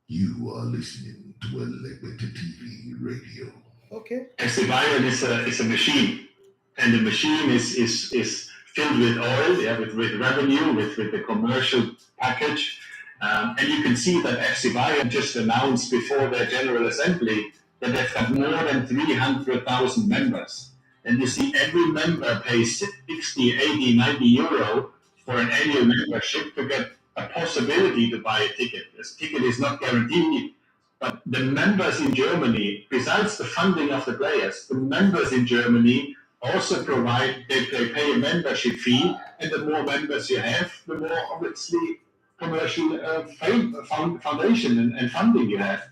You are listening to Elevator TV Radio. Okay. FC Bayern is a machine, and the machine is filled with oil, with revenue, with the commercial package. And you can see that FC Bayern just announced before their General Assembly that they've got more than 300,000 members. And you see every member pays 60, 80, 90 euro for an annual membership to get a possibility to buy a ticket. This ticket is not guaranteed, but the members in Germany, besides the funding of the players, the members in Germany also provide, they pay a membership fee, and the more members you have, the more obviously commercial foundation and funding you have.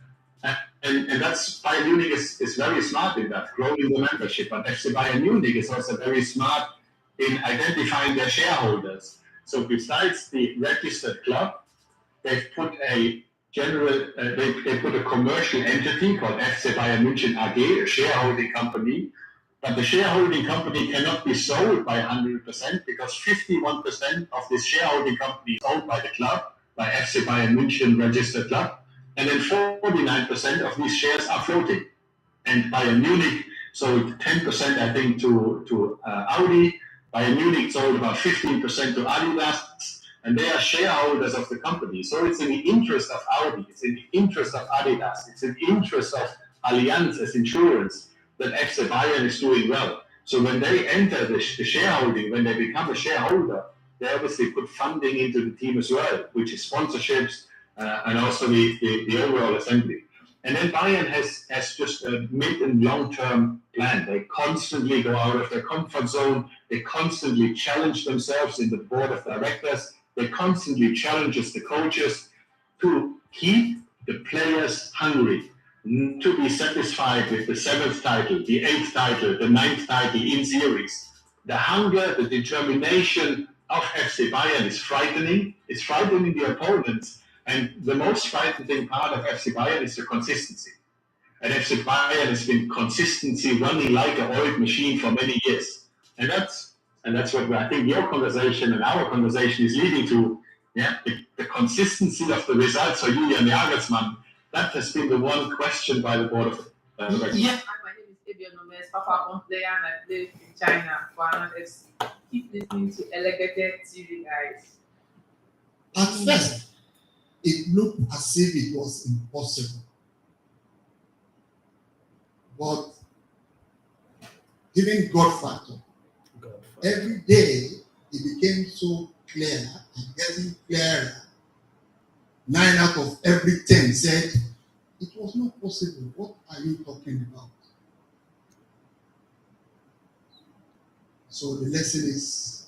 And that's Bayern Munich is very smart in that, growing the membership. But FC Bayern Munich is also very smart in identifying their shareholders. So besides the registered club, they've put a they put a commercial entity called FC Bayern München AG, a shareholding company. But the shareholding company cannot be sold by 100% because 51% of this shareholding company is owned by the club, by FC Bayern München registered club, and then 49% of these shares are floating. And Bayern Munich sold 10%, I think, to Audi. Bayern Munich sold about 15% to Adidas, and they are shareholders of the company. So it's in the interest of Audi, it's in the interest of Adidas, it's in the interest of Allianz as insurance that FC Bayern is doing well. So when they enter the shareholding, when they become a shareholder, they obviously put funding into the team as well, which is sponsorships and also the overall assembly. And then Bayern has just a mid and long-term plan. They constantly go out of their comfort zone. They constantly challenge themselves in the board of directors. They constantly challenge the coaches to keep the players hungry, to be satisfied with the 7th title, the 8th title, the 9th title in series. The hunger, the determination of FC Bayern is frightening. It's frightening the opponents. And the most frightening part of FC Bayern is the consistency. And FC Bayern has been consistency running like an oiled machine for many years. And that's what I think your conversation and our conversation is leading to. Yeah, the consistency of the results for Julian Nagelsmann. That has been the one question by the board of directors. Yeah. My name is Ebionomes, Papa player, and I play in China for another FC. Keep listening to Elevated TV, guys. At first, it looked as if it was impossible. But given God factor, every day it became so clear and getting clearer. 9 out of every 10 said, it was not possible. What are you talking about? So the lesson is,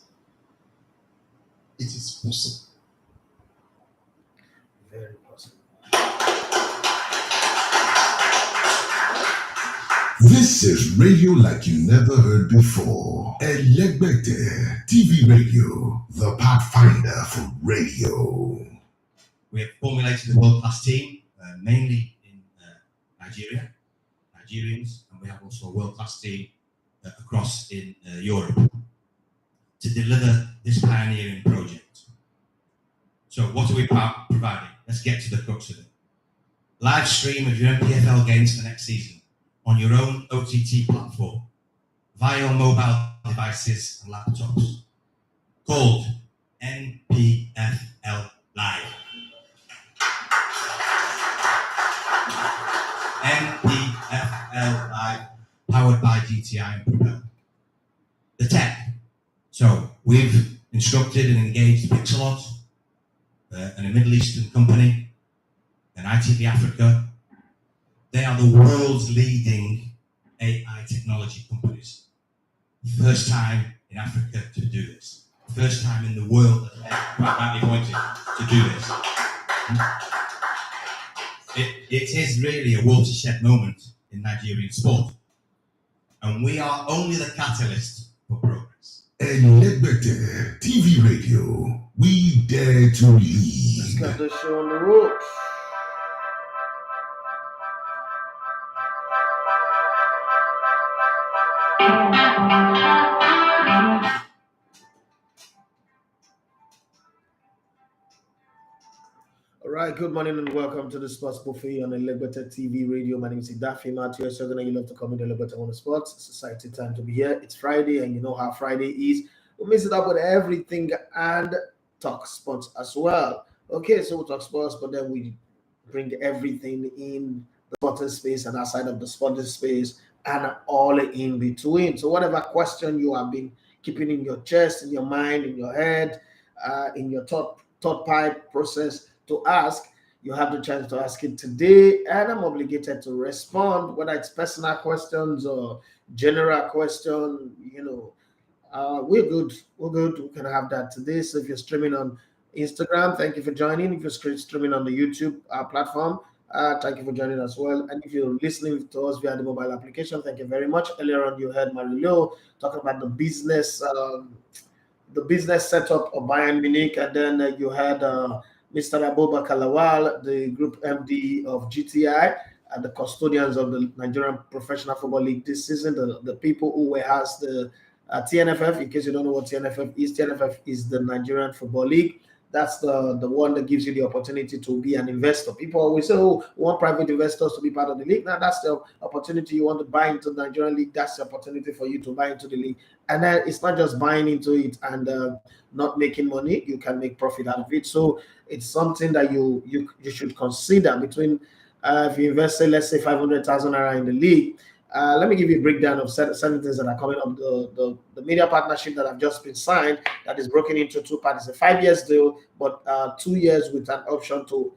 it is possible. Very possible. This is radio like you never heard before. Elegbete TV Radio, the pathfinder for radio. We have formulated a world-class team, mainly in Nigeria, Nigerians, and we have also a world-class team across in Europe to deliver this pioneering project. So what are we providing? Let's get to the crux of it. Live stream of your MPFL games for next season on your own OTT platform, via your mobile devices and laptops, called MPFL Live. MPFL Live, powered by GTI and Propel. The tech. So we've instructed and engaged Pixelot, and a Middle Eastern company, and ITV Africa. They are the world's leading AI technology companies. First time in Africa to do this. First time in the world that they're quite rightly pointed to do this. It is really a watershed moment in Nigerian sport. And we are only the catalyst for progress. Elegbete TV Radio, we dare to lead. Let's get this show on the road. All right, good morning and welcome to the Sports Buffet on the Liberty TV radio. My name is Idafi Matthew. You love to come in the Liberty on the Sports Society. Time to be here. It's Friday, and you know how Friday is. We mix it up with everything and talk sports as well. Okay, so we talk sports, but then we bring everything in the sporting space and outside of the sporting space and all in between. So whatever question you have been keeping in your chest, in your mind, in your head, in your thought pipe process to ask, you have the chance to ask it today, and I'm obligated to respond, whether it's personal questions or general question. We're good. We're good. We can have that today. So if you're streaming on Instagram, thank you for joining. If you're streaming on the YouTube platform, thank you for joining as well. And if you're listening to us via the mobile application, thank you very much. Earlier on, you heard Mario talking about the business setup of Bayern Munich, and then you had Mr. Abubakar Lawal, the Group MD of GTI, and the custodians of the Nigerian Professional Football League this season, the people who has the TNFF. In case you don't know what TNFF is the Nigerian Football League. That's the one that gives you the opportunity to be an investor. People always say, oh, we want private investors to be part of the league. Now, that's the opportunity. You want to buy into the Nigerian league, that's the opportunity for you to buy into the league. And then it's not just buying into it and not making money. You can make profit out of it. So it's something that you should consider between if you invest, say, let's say 500,000 naira in the league. Let me give you a breakdown of certain things that are coming up. The media partnership that have just been signed, that is broken into two parts. It's a 5 years deal, but 2 years with an option to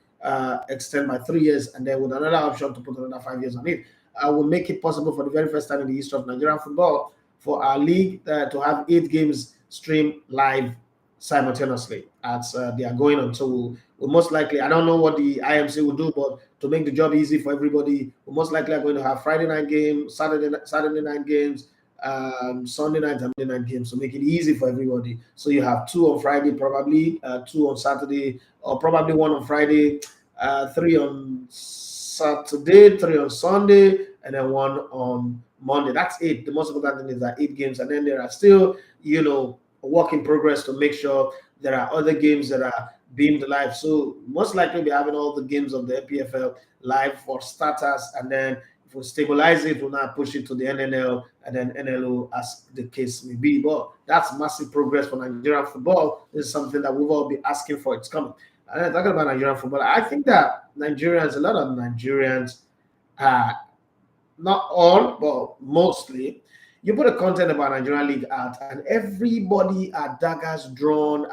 extend by 3 years, and then with another option to put another 5 years on it. Will make it possible for the very first time in the history of Nigerian football for our league to have 8 games streamed live simultaneously as they are going on. So we'll most likely, I don't know what the IMC will do, but to make the job easy for everybody, we most likely are going to have Friday night games, Saturday night games, Sunday night and Monday night games to make it easy for everybody. So you have 2 on Friday, probably 2 on Saturday, or probably 1 on Friday, 3 on Saturday, 3 on Sunday, and then 1 on Monday. That's 8. The most important thing is that 8 games, and then there are still, a work in progress to make sure there are other games that are beamed live. So most likely we'll be having all the games of the PFL live for starters, and then if we stabilize it, we'll now push it to the NNL and then NLO as the case may be. But that's massive progress for Nigerian football. This is something that we've all been asking for. It's coming. And then talking about Nigerian football, I think that a lot of Nigerians, not all, but mostly, you put a content about Nigerian League out, and everybody are daggers drawn,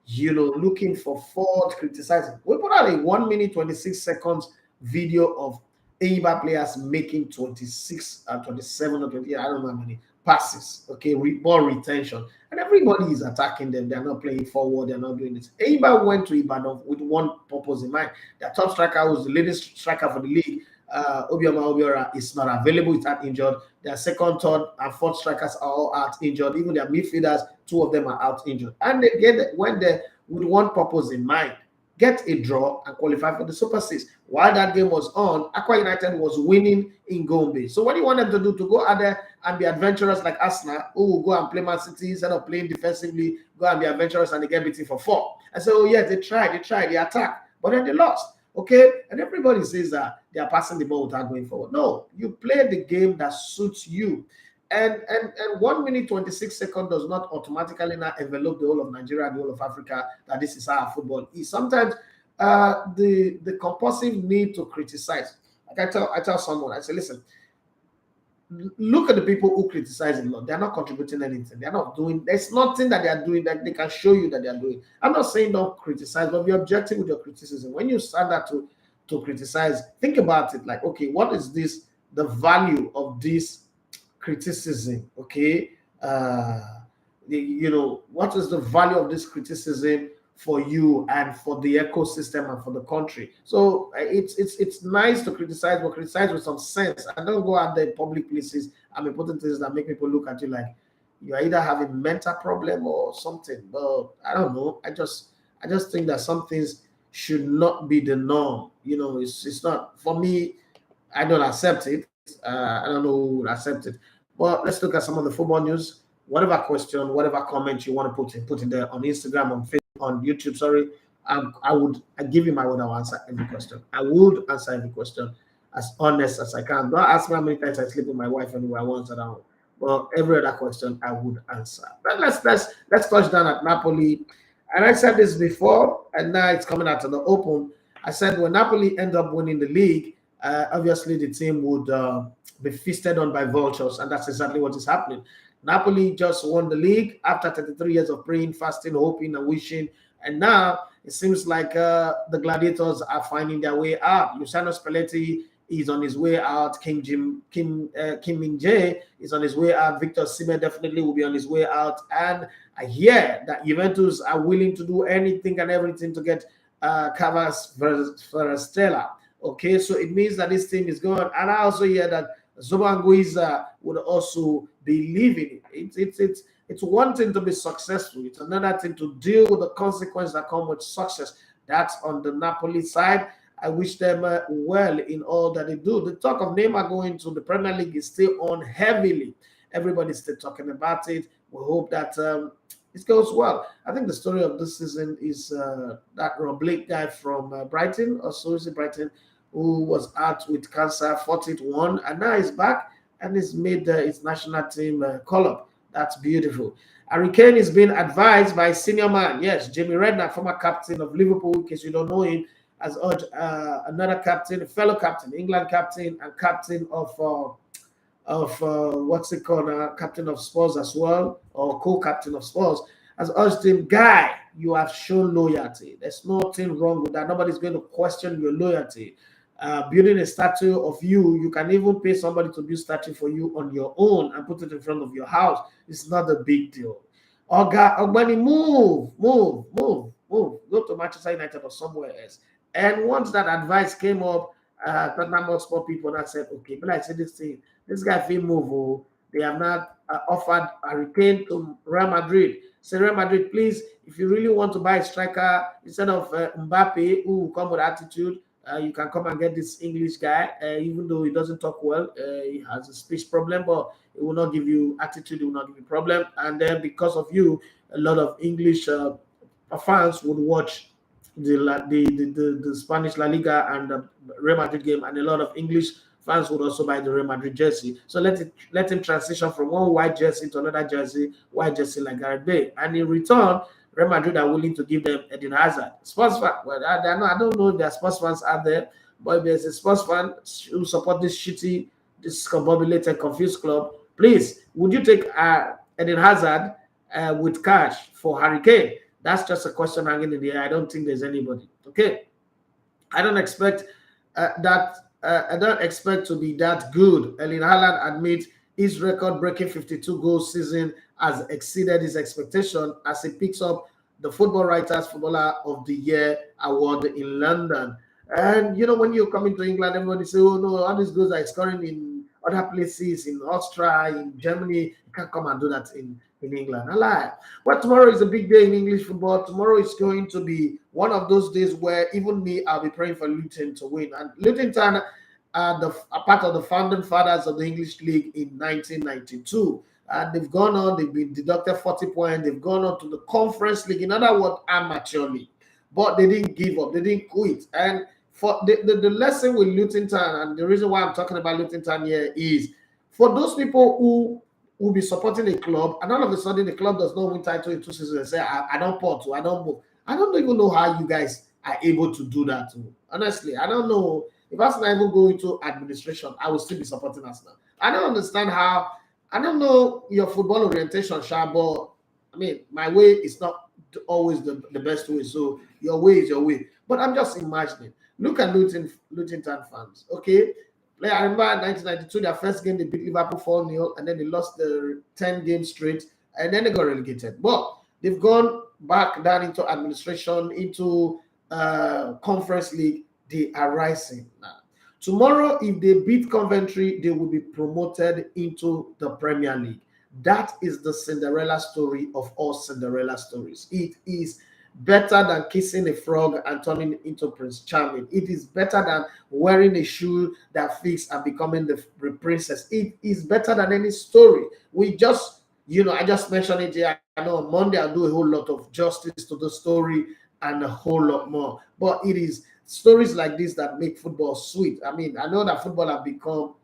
looking for fault, criticizing. We put out a 1 minute 26 seconds video of Eibar players making 26, 27 or 28, I don't know how many passes. Okay, ball retention, and everybody is attacking them. They're not playing forward. They're not doing this. Eibar went to Ibadan with one purpose in mind. Their top striker was the latest striker for the league. Obioma Obiora is not available. It's out injured. Their second, third, and fourth strikers are all out injured. Even their midfielders, 2 of them are out injured. And they went there with one purpose in mind: get a draw and qualify for the Super 6. While that game was on, Aqua United was winning in Gombe. So what do you want them to do? To go out there and be adventurous like Arsenal, who will go and play Man City instead of playing defensively, go and be adventurous and they get beaten for 4. And so, yeah, they tried, they attacked, but then they lost. Okay, and everybody says that they are passing the ball without going forward. No, you play the game that suits you. And 1 minute 26 seconds does not automatically now envelop the whole of Nigeria, the whole of Africa, that this is how football is. Sometimes the compulsive need to criticize. Like I tell someone, I say, listen, look at the people who criticize a lot. They're not contributing anything. They're not doing, there's nothing that they are doing that they can show you that they are doing. I'm not saying don't criticize, but be objective with your criticism. When you start that to criticize, think about it like, okay, what is this, the value of this criticism? Okay, what is the value of this criticism for you and for the ecosystem and for the country? So it's nice to criticize, but criticize with some sense, and don't go out there in public places and be putting things that make people look at you like you are either having a mental problem or something. But I don't know. I just think that some things should not be the norm. It's not for me. I don't accept it. I don't know who will accept it. But let's look at some of the football news. Whatever question, whatever comment you want to put in there on Instagram, on Facebook, on YouTube, I give you my word, I'll answer every question. I would answer every question as honest as I can. Don't ask me how many times I sleep with my wife anywhere once around. Well, every other question I would answer. But let's touch down at Napoli. And I said this before, and now it's coming out to the open. I said when Napoli end up winning the league, obviously the team would be feasted on by vultures, and that's exactly what is happening. Napoli just won the league after 33 years of praying, fasting, hoping, and wishing, and now it seems like the Gladiators are finding their way out. Luciano Spalletti is on his way out. Kim Min-jae is on his way out. Victor Osimhen definitely will be on his way out. And I hear that Juventus are willing to do anything and everything to get Cavas Verstella. Okay, so it means that this team is going. And I also hear that Zoran Guiza would also be leaving. It's one thing to be successful. It's another thing to deal with the consequences that come with success. That's on the Napoli side. I wish them well in all that they do. The talk of Neymar going to the Premier League is still on heavily. Everybody's still talking about it. We hope that it goes well. I think the story of this season is that Rob Blake guy from Brighton, or so is it Brighton, who was out with cancer, fought it, won, and now he's back and he's made his national team call-up. That's beautiful. Harry Kane is being advised by senior man. Yes, Jamie Redknapp, former captain of Liverpool, in case you don't know him, has urged another captain, a fellow captain, England captain, and captain of what's it called, captain of Spurs as well, or co-captain of Spurs, has urged him, guy, you have shown loyalty. There's nothing wrong with that. Nobody's going to question your loyalty. Building a statue of you, you can even pay somebody to build a statue for you on your own and put it in front of your house. It's not a big deal. Ogbani, move. Go to Manchester United or somewhere else. And once that advice came up, Tottenham Hotspur people that said, okay, but I said this guy feel move. Oh, they have not offered Harry Kane to Real Madrid. Say, Real Madrid, please, if you really want to buy a striker instead of Mbappe, who will come with attitude, you can come and get this English guy, even though he doesn't talk well. He has a speech problem, but it will not give you attitude, it will not give you problem. And then because of you, a lot of English fans would watch the Spanish La Liga and the Real Madrid game, and a lot of English fans would also buy the Real Madrid jersey. So let him transition from one white jersey to another white jersey like Gareth Bale. And in return, Real Madrid are willing to give them Eden Hazard. Spurs fan, well, I don't know if there are Spurs fans out there, but if there's a Spurs fan who support this shitty, discombobulated, confused club, please, would you take Eden Hazard with cash for Harry Kane? That's just a question hanging in the air. I don't think there's anybody. Okay, I don't expect I don't expect to be that good. Erling Haaland admits his record-breaking 52 goal season has exceeded his expectation as he picks up the Football Writers Footballer of the Year award in London. And you know, when you come into England, everybody say, "Oh no, all these goals are scoring in other places, in Austria, in Germany. You can't come and do that in England." I lie. But tomorrow is a big day in English football. Tomorrow is going to be one of those days where even me, I'll be praying for Luton to win. And Luton Town are part of the founding fathers of the English League in 1992. And they've gone on, they've been deducted 40 points, they've gone on to the Conference League, in other words, amateur league. But they didn't give up, they didn't quit. And for the lesson with Luton Town, and the reason why I'm talking about Luton Town here is for those people who will be supporting a club, and all of a sudden the club does not win title in 2 seasons and say, I don't port to, I don't move. I don't even know how you guys are able to do that too. Honestly, I don't know. If Arsenal even go into administration, I will still be supporting Arsenal. I don't understand how. I don't know your football orientation, Sha, but I mean, my way is not always the best way. So your way is your way. But I'm just imagining. Look at Luton Town fans, okay? I remember 1992, their first game, they beat Liverpool 4-0, and then they lost the 10 games straight, and then they got relegated. But they've gone back down into administration, into Conference League. They are rising now. Tomorrow, if they beat Coventry, they will be promoted into the Premier League. That is the Cinderella story of all Cinderella stories. It is better than kissing a frog and turning into Prince Charming. It is better than wearing a shoe that fits and becoming the princess. It is better than any story. We just, I just mentioned it here. I know on Monday I'll do a whole lot of justice to the story. and a whole lot more. But it is stories like this that make football sweet. I mean, I know that football have become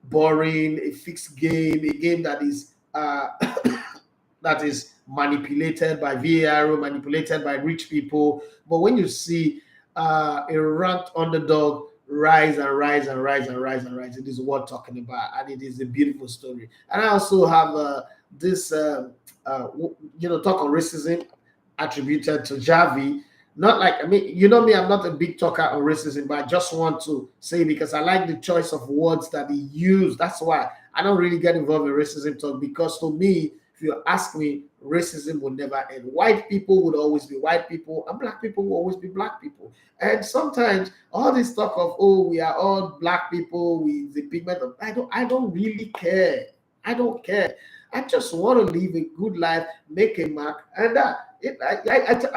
boring, a fixed game, a game that is that is manipulated by VAR, manipulated by rich people. But when you see a ranked underdog rise and rise and rise and rise and rise, it is worth talking about, and it is a beautiful story. And I also have this, talk on racism attributed to Javi. Not like, I mean, you know me, I'm not a big talker on racism, but I just want to say, because I like the choice of words that he used. That's why I don't really get involved in racism talk, because to me, if you ask me, racism will never end. White people would always be white people, and black people will always be black people. And sometimes all this talk of, oh, we are all black people with the pigment of, I don't really care. I don't care. I just want to live a good life, make a mark, and I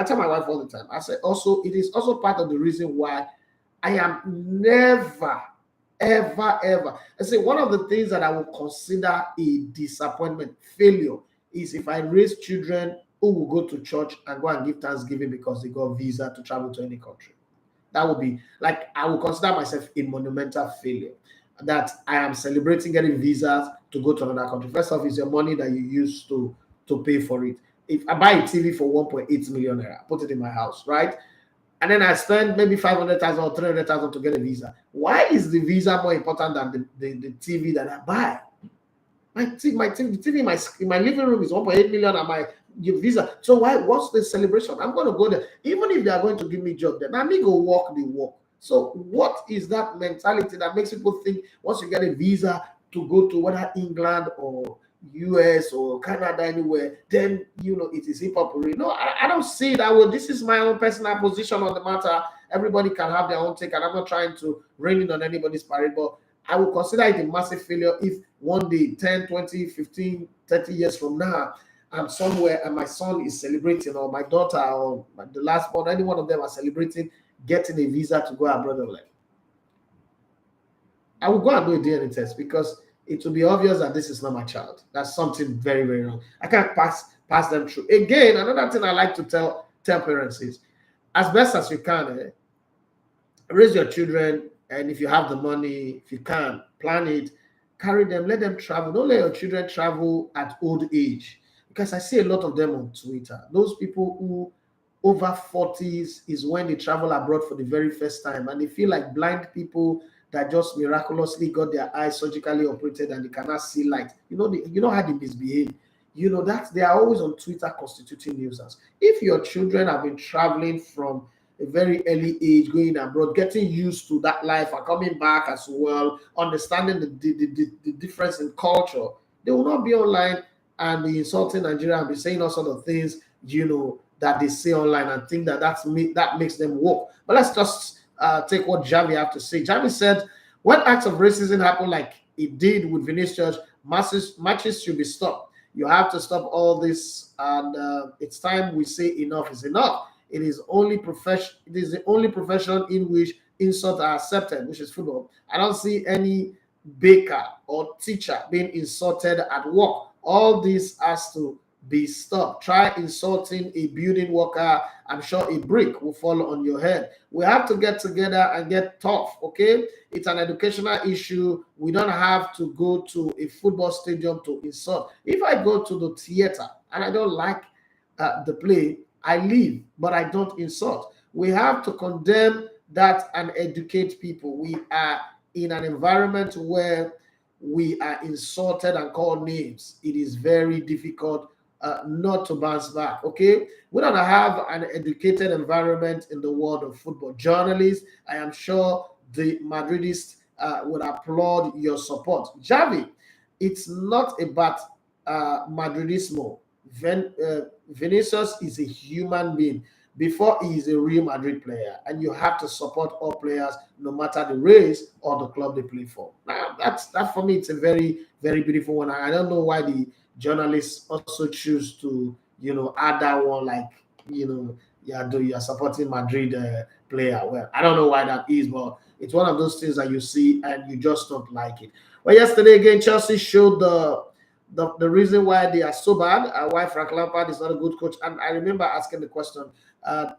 tell my wife all the time. I say also, it is also part of the reason why I am never, ever, ever. I say one of the things that I will consider a disappointment, failure, is if I raise children who will go to church and go and give Thanksgiving because they got visa to travel to any country. That would be like, I will consider myself a monumental failure. That I am celebrating getting visas to go to another country. First off, it's your money that you use to pay for it. If I buy a TV for 1.8 million naira, put it in my house, right? And then I spend maybe 500,000 or 300,000 to get a visa. Why is the visa more important than the TV that I buy? The TV in my living room is 1.8 million, and my visa. So what's the celebration? I'm going to go there. Even if they are going to give me a job there, let me go walk the walk. So what is that mentality that makes people think once you get a visa to go to whether England or US or Canada, anywhere, then it is hypocrisy? No, I don't see that way. This is my own personal position on the matter. Everybody can have their own take, and I'm not trying to rain it on anybody's parade, but I will consider it a massive failure if one day, 10, 20, 15, 30 years from now, I'm somewhere and my son is celebrating, or my daughter, or the last born, any one of them are celebrating getting a visa to go abroad. I will go and do a DNA test, because it will be obvious that this is not my child. That's something very, very wrong. I can't pass them through. Again, another thing I like to tell parents is, as best as you can, raise your children, and if you have the money, if you can, plan it, carry them, let them travel. Don't let your children travel at old age, because I see a lot of them on Twitter. Those people who over 40s is when they travel abroad for the very first time, and they feel like blind people that just miraculously got their eyes surgically operated and they cannot see light. You know how they misbehave. That they are always on Twitter constituting nuisance. If your children have been traveling from a very early age, going abroad, getting used to that life and coming back as well, understanding the difference in culture, they will not be online and be insulting Nigeria and be saying all sort of things, that they say online, and think that makes them woke. But let's just take what Javi have to say. Javi said, when acts of racism happen like it did with Vinicius, matches should be stopped. You have to stop all this, and it's time we say enough is enough. It is the only profession in which insults are accepted, which is football. I don't see any baker or teacher being insulted at work. All this has to be stopped. Try insulting a building worker, I'm sure a brick will fall on your head. We have to get together and get tough, okay? It's an educational issue. We don't have to go to a football stadium to insult. If I go to the theater and I don't like the play, I leave, but I don't insult. We have to condemn that and educate people. We are in an environment where we are insulted and called names. It is very difficult not to bounce back, okay? We don't have an educated environment in the world of football. Journalists, I am sure the Madridists would applaud your support. Javi, it's not about Madridismo. Vinicius is a human being before he is a Real Madrid player, and you have to support all players no matter the race or the club they play for. Now, that for me, it's a very, very beautiful one. I don't know why the journalists also choose to, add that one, like, you're supporting Madrid player. Well, I don't know why that is, but it's one of those things that you see and you just don't like it. Well, yesterday again, Chelsea showed the reason why they are so bad, why Frank Lampard is not a good coach. And I remember asking the question,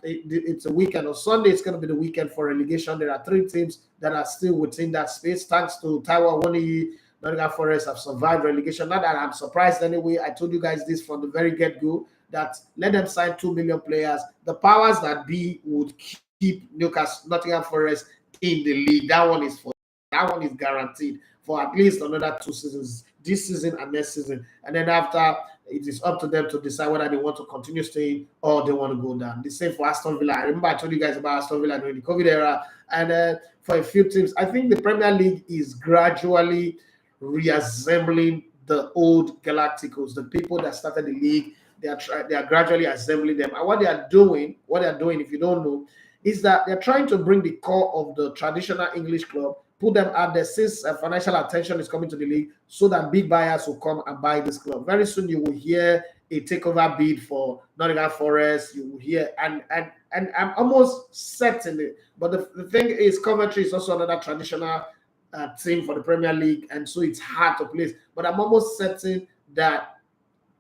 It's a weekend. On Sunday, it's going to be the weekend for relegation. There are 3 teams that are still within that space. Thanks to Taiwan Wani, Nottingham Forest have survived relegation. Not that I'm surprised anyway. I told you guys this from the very get-go, that let them sign 2 million players. The powers that be would keep Nottingham Forest in the league. That one is guaranteed for at least another 2 seasons, this season and next season. And then after, it is up to them to decide whether they want to continue staying or they want to go down. The same for Aston Villa. I remember I told you guys about Aston Villa during the COVID era. And for a few teams, I think the Premier League is gradually reassembling the old Galacticos, the people that started the league. They are gradually assembling them. And what they are doing, if you don't know, is that they're trying to bring the core of the traditional English club, put them out there since financial attention is coming to the league, so that big buyers will come and buy this club. Very soon you will hear a takeover bid for Nottingham Forest. You will hear, and I'm almost certain it. But the thing is, Coventry is also another traditional team for the Premier League, and so it's hard to place. But I'm almost certain that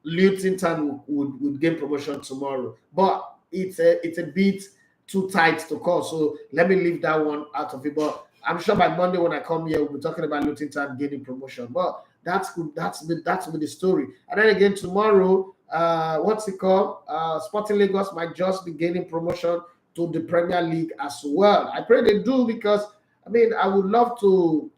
Luton Town would gain promotion tomorrow. But it's a bit too tight to call, so let me leave that one out of it. But I'm sure by Monday when I come here, we'll be talking about Luton Town gaining promotion. But that's good. That's been the story. And then again tomorrow, Sporting Lagos might just be gaining promotion to the Premier League as well. I pray they do, because I mean, I would love to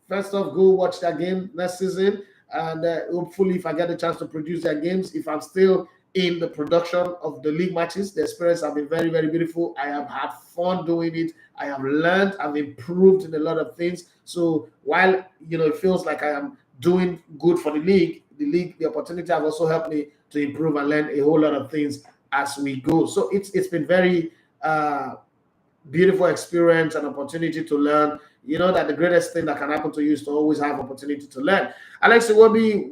first off go watch that game next season, and hopefully if I get a chance to produce their games, if I'm still in the production of the league matches. The experience has been very, very beautiful. I have had fun doing it. I have learned, I've improved in a lot of things. So while, it feels like I am doing good for the league, the opportunity has also helped me to improve and learn a whole lot of things as we go. So it's been very beautiful experience and opportunity to learn. You know that the greatest thing that can happen to you is to always have opportunity to learn. Alex Iwobi,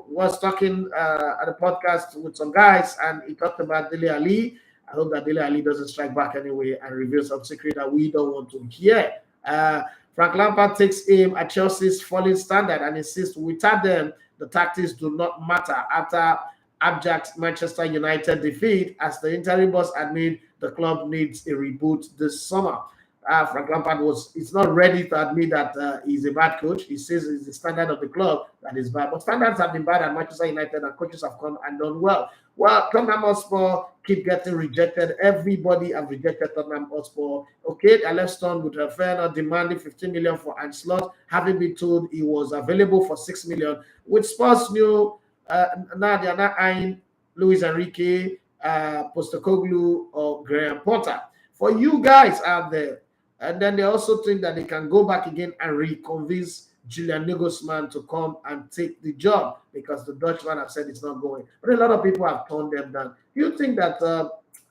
was talking at a podcast with some guys, and he talked about Dele Ali. I hope that Dele Ali doesn't strike back anyway and reveal some secret that we don't want to hear. Frank Lampard takes aim at Chelsea's falling standard and insists without them, the tactics do not matter after Ajax Manchester United defeat, as the interim boss admit the club needs a reboot this summer. Frank Lampard is not ready to admit that he's a bad coach. He says it's the standard of the club that is bad. But standards have been bad at Manchester United, and coaches have come and done well. Well, Tottenham Hotspur keep getting rejected. Everybody have rejected Tottenham Hotspur. Okay, Aleston with Feyenoord demanding 15 million for Anslot, having been told he was available for 6 million. With Spurs new, now they are not eyeing Luis Enrique, Postecoglou, or Graham Potter. For you guys out there, and then they also think that they can go back again and reconvince Julian Nagelsmann to come and take the job, because the Dutchman have said it's not going. But a lot of people have turned them down. Do you think that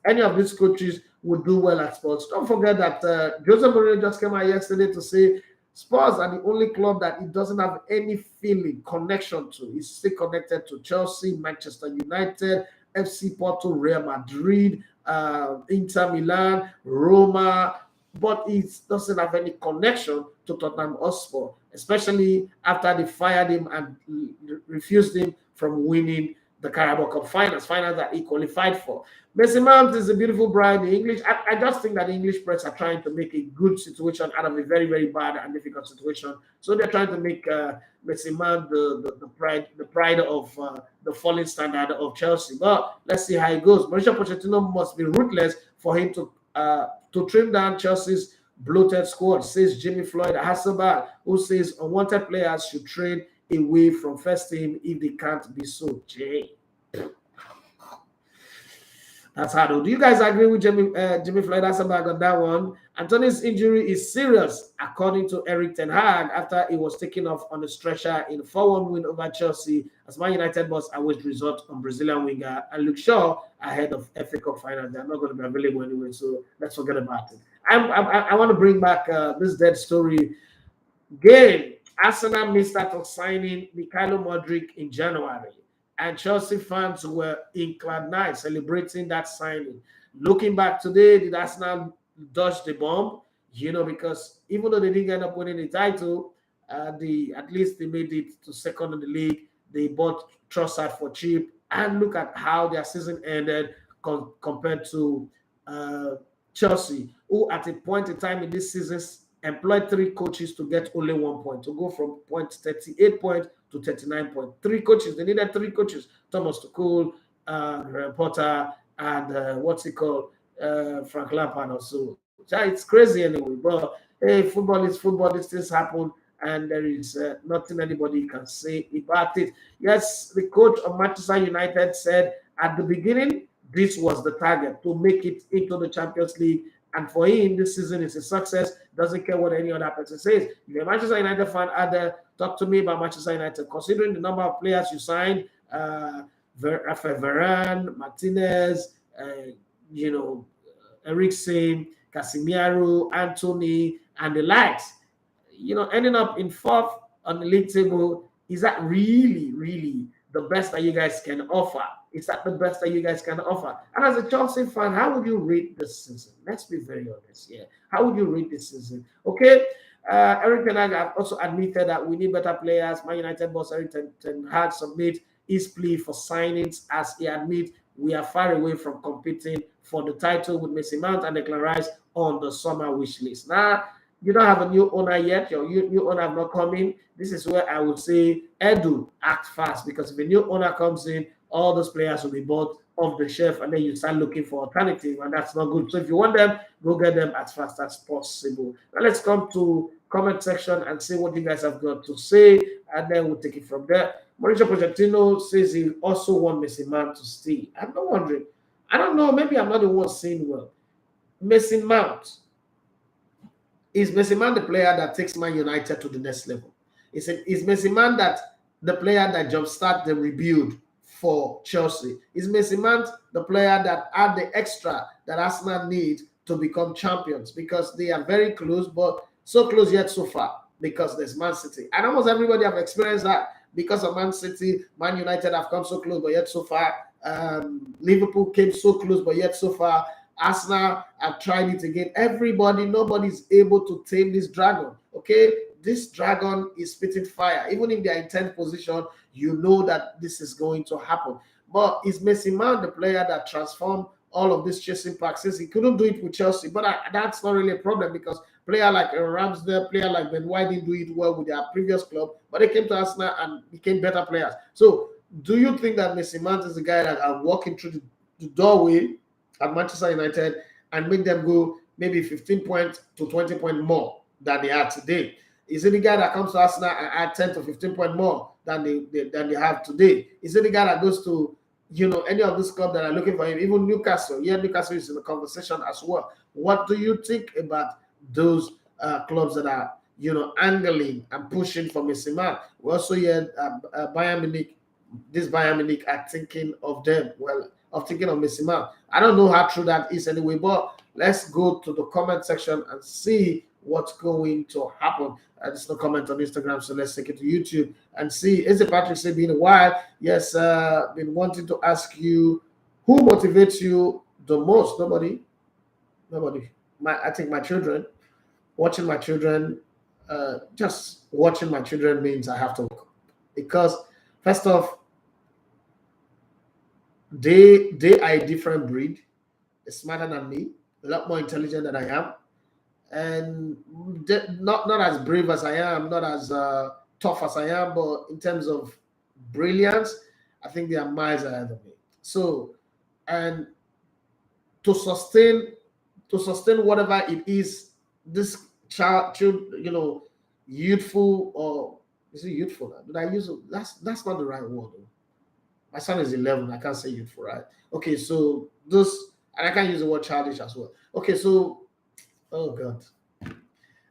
any of these coaches would do well at Spurs? Don't forget that Jose Mourinho just came out yesterday to say Spurs are the only club that he doesn't have any feeling, connection to. He's still connected to Chelsea, Manchester United, FC Porto, Real Madrid, Inter Milan, Roma, but he doesn't have any connection to Tottenham Hotspur, especially after they fired him and refused him from winning the Carabao Cup finals that he qualified for. Mason Mount is a beautiful bride. I just think that the English press are trying to make a good situation out of a very, very bad and difficult situation. So they're trying to make Mason Mount the pride of the falling standard of Chelsea. But let's see how it goes. Mauricio Pochettino must be ruthless for him to trim down Chelsea's bloated squad, says Jimmy Floyd Hasselbaink, who says unwanted players should trade away from first team if they can't be so. Jay. That's hard. Do you guys agree with Jimmy Floyd Hasselbaink on that one? Anthony's injury is serious, according to Erik Ten Hag, after he was taken off on a stretcher in a 4-1 win over Chelsea, as Man United must always resort on Brazilian winger and Luke Shaw ahead of FA Cup final. They're not going to be available anyway, so let's forget about it. I want to bring back this dead story game. Arsenal missed out on signing Mikhailo Modric in January, and Chelsea fans were in cloud nine celebrating that signing. Looking back today, did Arsenal dodge the bomb? Because even though they didn't end up winning the title, at least they made it to second in the league. They bought Trossard for cheap, and look at how their season ended compared to Chelsea, who at a point in time in this season employed 3 coaches to get only 1 point, to go from 38 points to 39 points. 3 coaches, they needed 3 coaches: Thomas Tuchel, Graham Potter, and what's it called, Frank Lampard or so. It's crazy anyway, but hey, football is football. These things happen, and there is nothing anybody can say about it. Yes, the coach of Manchester United said at the beginning this was the target, to make it into the Champions League. And for him, this season is a success. Doesn't care what any other person says. If you're a Manchester United fan out there, talk to me about Manchester United. Considering the number of players you signed, Rafael Varane, Martinez, Eriksen, Casemiro, Anthony, and the likes, ending up in 4th on the league table, is that really, really the best that you guys can offer? Is that the best that you guys can offer? And as a Chelsea fan, how would you rate this season? Let's be very honest here. How would you rate this season? Okay, Erik Ten Hag have also admitted that we need better players. Man United boss Erik Ten Hag submit his plea for signings as he admits we are far away from competing for the title with Mason Mount and Declan Rice on the summer wish list. Now, you don't have a new owner yet. Your new owner have not come in. This is where I would say, Edu, act fast, because if a new owner comes in, all those players will be bought off the shelf, and then you start looking for alternative, and that's not good. So if you want them, go get them as fast as possible. Now let's come to comment section and see what you guys have got to say, and then we'll take it from there. Mauricio Pochettino says he also want Mason Mount to stay. I'm not wondering. I don't know. Maybe I'm not the one saying well. Mason Mount. Is Mason Mount the player that takes Man United to the next level? Is Mason Mount the player that jumpstart the rebuild for Chelsea? Is Mason Mount the player that add the extra that Arsenal need to become champions? Because they are very close, but so close yet so far, because there's Man City. And almost everybody have experienced that. Because of Man City, Man United have come so close, but yet so far. Liverpool came so close, but yet so far. Arsenal have tried it again. Nobody's able to tame this dragon. Okay, this dragon is spitting fire. Even if they are in 10th position, you know that this is going to happen. But is Mason Mount the player that transformed all of this chasing practices? He couldn't do it with Chelsea, but that's not really a problem, because player like Ramsdale, player like Ben White didn't do it well with their previous club, but they came to Arsenal and became better players. So do you think that Mason Mount is the guy that are walking through the doorway at Manchester United and make them go maybe 15 points to 20 points more than they are today? Is it the guy that comes to Arsenal and add 10 to 15 points more than they have today? Is it the guy that goes to any of these clubs that are looking for him? Even Newcastle. Yeah, Newcastle is in the conversation as well. What do you think about those clubs that are angling and pushing for Mason Mount? We also hear Bayern Munich. This Bayern Munich are thinking of them. Of thinking of Mason Mount. I don't know how true that is anyway, but let's go to the comment section and see what's going to happen. There's no comment on Instagram, so let's take it to YouTube and see. Is it Patrick say been a while? Yes, been wanting to ask you, who motivates you the most? Nobody. I think my children. Watching my children, just watching my children means I have to work, because first off, they are a different breed. They're smarter than me, a lot more intelligent than I am, and not as brave as I am, not as tough as I am, but in terms of brilliance, I think they are miles ahead of me. So, and to sustain whatever it is, this child, youthful, or is it youthful? Did I use it? That's not the right word. My son is 11. I can't say youthful, right? Okay, so this, and I can't use the word childish as well. Okay, so, oh God.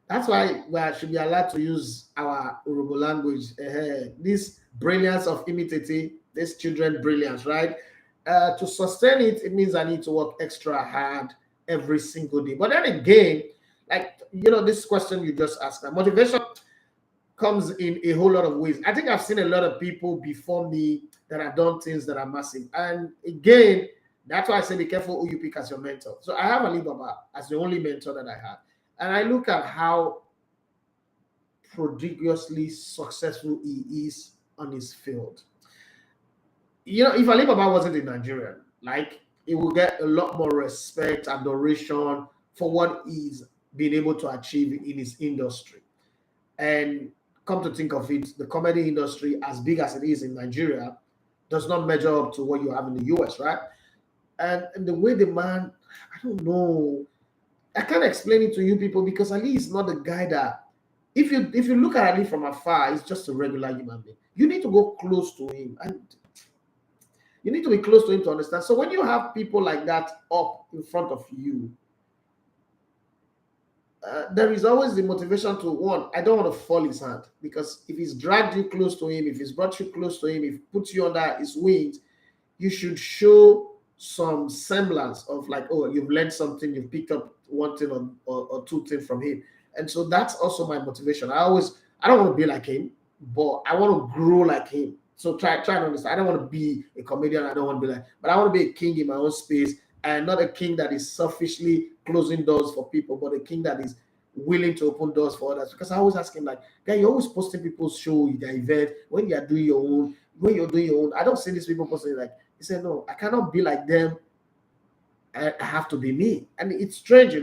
That's why we should be allowed to use our Urugu language. This brilliance of imitating, this children brilliance, right? To sustain it, it means I need to work extra hard every single day. But then again, like, this question you just asked, motivation comes in a whole lot of ways. I think I've seen a lot of people before me that have done things that are massive. And again, that's why I say be careful who you pick as your mentor. So I have Ali Baba as the only mentor that I have. And I look at how prodigiously successful he is on his field. If Ali Baba wasn't in Nigeria, like he will get a lot more respect, adoration for what he's been able to achieve in his industry. And come to think of it, the comedy industry, as big as it is in Nigeria, does not measure up to what you have in the US, right? And the way the man, I don't know, I can't explain it to you people because Ali is not the guy that, if you look at Ali from afar, he's just a regular human being. You need to go close to him, and you need to be close to him to understand. So when you have people like that up in front of you, there is always the motivation to, one, I don't want to fall his hand, because if he's dragged you close to him, if he's brought you close to him, if he puts you under his wings, you should show some semblance of like, oh, you've learned something, you've picked up one thing or two things from him. And so that's also my motivation. I don't want to be like him, but I want to grow like him. So try to understand. I don't want to be a comedian. I don't want to be like, but I want to be a king in my own space, and not a king that is selfishly closing doors for people, but a king that is willing to open doors for others. Because I always ask him, like, guy, you're always posting people's show, their event, when you're doing your own, I don't see these people posting like, he said, no, I cannot be like them. I have to be me. And it's strange,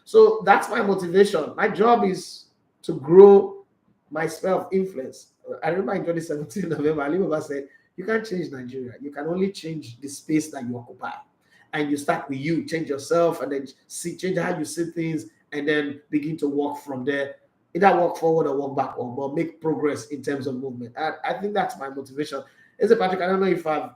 So that's my motivation. My job is to grow my sphere of influence. I remember in 2017 November, Ali Baba said, you can't change Nigeria. You can only change the space that you occupy. And you start with you, change yourself, and then change how you see things, and then begin to walk from there. Either walk forward or walk backward, but make progress in terms of movement. I think that's my motivation. Patrick, I don't know if I've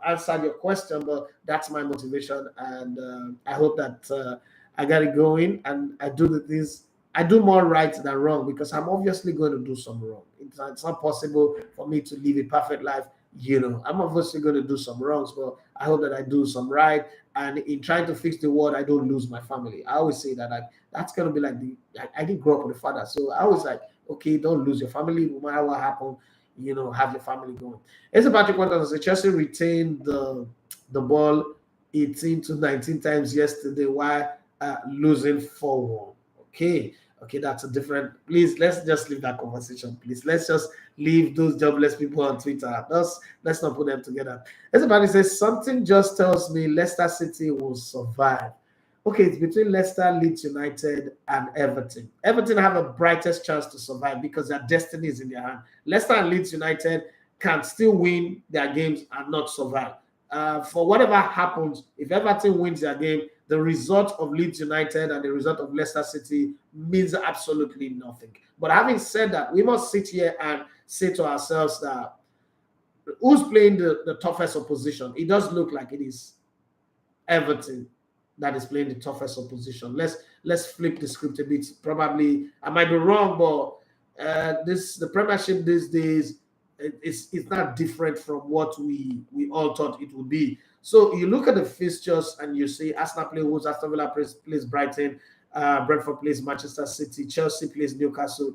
answered your question, but that's my motivation, and I hope that I got it going, and I do the things. I do more right than wrong, because I'm obviously going to do some wrong. It's not possible for me to live a perfect life. I'm obviously going to do some wrongs, but I hope that I do some right. And in trying to fix the world, I don't lose my family. I always say that that's going to be like I didn't grow up with a father. So I was like, okay, don't lose your family, no matter what happened, have your family going. Patrick wanted to say Chelsea retained the ball 18 to 19 times yesterday while losing 4-1. Okay, that's a different. Please, let's just leave that conversation. Please, let's just leave those jobless people on Twitter. Let's not put them together. Everybody says something just tells me Leicester City will survive. Okay, it's between Leicester, Leeds United, and Everton. Everton have a brightest chance to survive because their destiny is in their hand. Leicester and Leeds United can still win their games and not survive. For whatever happens, if Everton wins their game, the result of Leeds United and the result of Leicester City means absolutely nothing. But having said that, we must sit here and say to ourselves that who's playing the toughest opposition? It does look like it is Everton that is playing the toughest opposition. Let's flip the script a bit. Probably I might be wrong, but the Premiership these days, it's not different from what we all thought it would be. So you look at the fixtures and you see Arsenal play Wolves, Aston Villa plays Brighton, Brentford plays Manchester City, Chelsea plays Newcastle.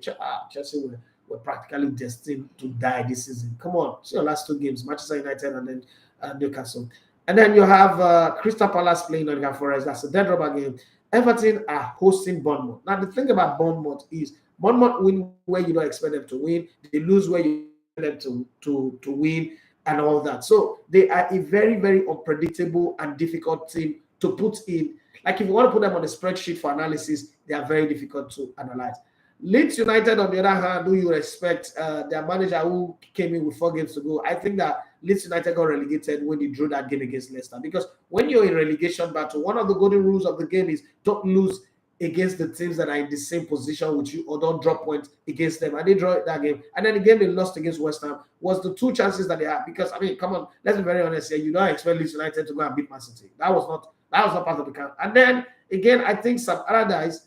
Chelsea were practically destined to die this season. Come on, see your last two games, Manchester United and then Newcastle. And then you have Crystal Palace playing Nottingham Forest. That's a dead rubber game. Everton are hosting Bournemouth. Now, the thing about Bournemouth is Bournemouth win where you don't expect them to win. They lose where you expect them to win and all that. So they are a very, very unpredictable and difficult team to put in. Like if you want to put them on a spreadsheet for analysis, they are very difficult to analyze. Leeds United, on the other hand, who you expect, their manager who came in with 4 games to go, I think that Leeds United got relegated when they drew that game against Leicester. Because when you're in relegation battle, one of the golden rules of the game is don't lose against the teams that are in the same position with you, or don't drop points against them. And they draw that game. And then the game they lost against West Ham was the 2 chances that they had. Because, I mean, come on, let's be very honest here. You don't expect Leeds United to go and beat Man City. That was not part of the count. And then, again, I think Sam Allardyce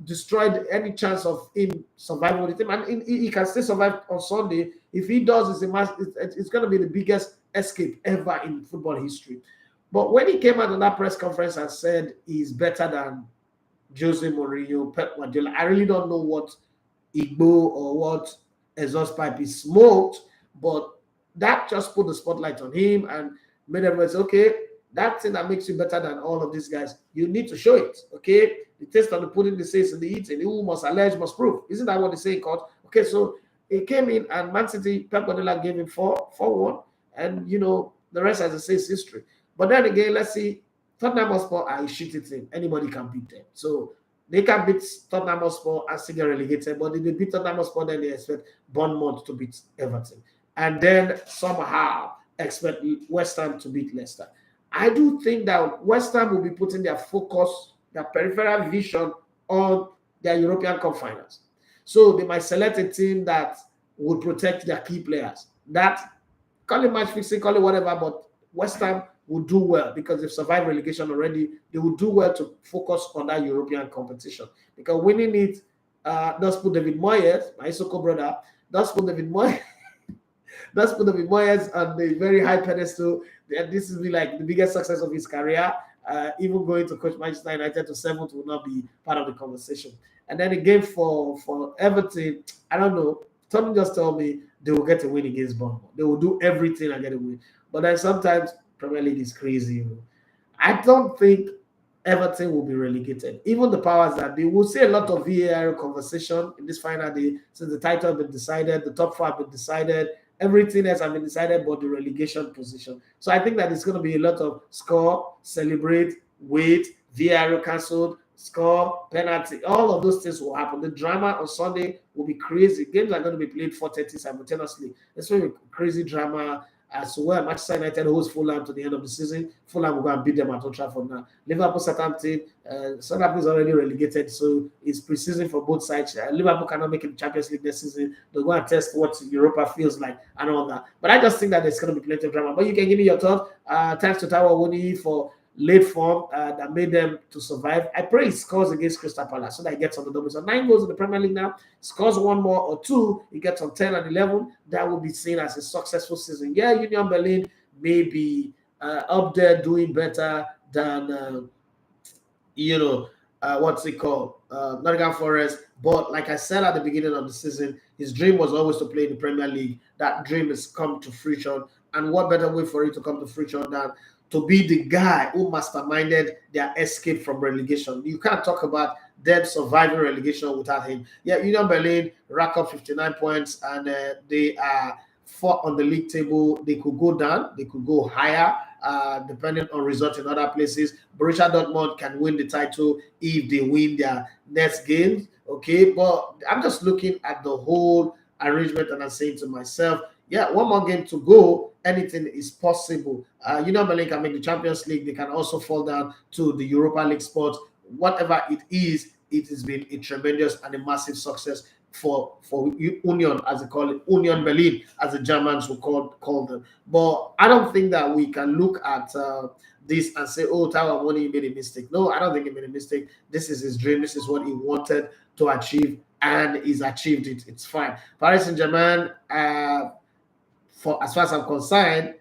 destroyed any chance of him surviving with the team. And he can still survive on Sunday. If he does, it's going to be the biggest escape ever in football history. But when he came out on that press conference and said he's better than Jose Mourinho, Pep Guardiola, I really don't know what Igbo or what exhaust pipe is smoked, but that just put the spotlight on him and made everyone say, okay, that thing that makes you better than all of these guys, you need to show it, okay? The taste of the pudding, the says in the eating, who must allege, must prove. Isn't that what they say in court? Okay, so he came in and Man City, Pep Guardiola gave him 4-1, and, the rest, as I say, is history. But then again, let's see, Tottenham Hotspur are a shitty team. Anybody can beat them. So they can beat Tottenham Hotspur and still get relegated. But if they beat Tottenham Hotspur, then they expect Bournemouth to beat Everton. And then somehow expect West Ham to beat Leicester. I do think that West Ham will be putting their focus, their peripheral vision on their European Cup finals. So they might select a team that would protect their key players. That, call it match fixing, call it whatever, but West Ham will do well because they've survived relegation already. They will do well to focus on that European competition. Because winning it does put David Moyes, my Isoko brother, does put David Moyes on the very high pedestal. And this is like the biggest success of his career. Even going to coach Manchester United to 7th will not be part of the conversation. And then again for Everton, I don't know. Someone just told me they will get a win against Bournemouth. They will do everything and get a win. But then sometimes Premier League is crazy. I don't think Everton will be relegated. Even the powers that they will see a lot of VAR conversation in this final day since the title has been decided, the top 4 have been decided, everything else has been decided but the relegation position. So I think that it's going to be a lot of score, celebrate, wait, VAR cancelled, score, penalty, all of those things will happen. The drama on Sunday will be crazy. Games are going to be played 4:30 simultaneously. It's going to be crazy drama as well. Manchester United hosts Fulham to the end of the season. Fulham will go and beat them at Old Trafford now. Liverpool, Southampton. Southampton is already relegated, so it's pre-season for both sides. Liverpool cannot make it the Champions League this season. They'll go and test what Europa feels like and all that. But I just think that there's going to be plenty of drama. But you can give me your thoughts. Thanks to Taiwo Awoniyi for late form that made them to survive. I pray he scores against Crystal Palace so that he gets on the double. So 9 goals in the Premier League now. Scores 1 more or 2, he gets on 10 and 11. That will be seen as a successful season. Yeah, Union Berlin may be up there doing better than, what's it called? Nottingham Forest. But like I said at the beginning of the season, his dream was always to play in the Premier League. That dream has come to fruition. And what better way for it to come to fruition than to be the guy who masterminded their escape from relegation. You can't talk about them surviving relegation without him. Yeah, Union Berlin rack up 59 points and they are 4th on the league table. They could go down, they could go higher, depending on results in other places. Borussia Dortmund can win the title if they win their next games. Okay, but I'm just looking at the whole arrangement and I'm saying to myself, yeah, 1 more game to go. Anything is possible. Union Berlin can make the Champions League. They can also fall down to the Europa League spot. Whatever it has been a tremendous and a massive success for Union, as they call it, Union Berlin, as the Germans will call them. But I don't think that we can look at this and say, oh, Taiwo Awoniyi made a mistake. No, I don't think he made a mistake. This is his dream. This is what he wanted to achieve, and he's achieved it. It's fine. Paris Saint-Germain, for as far as I'm concerned,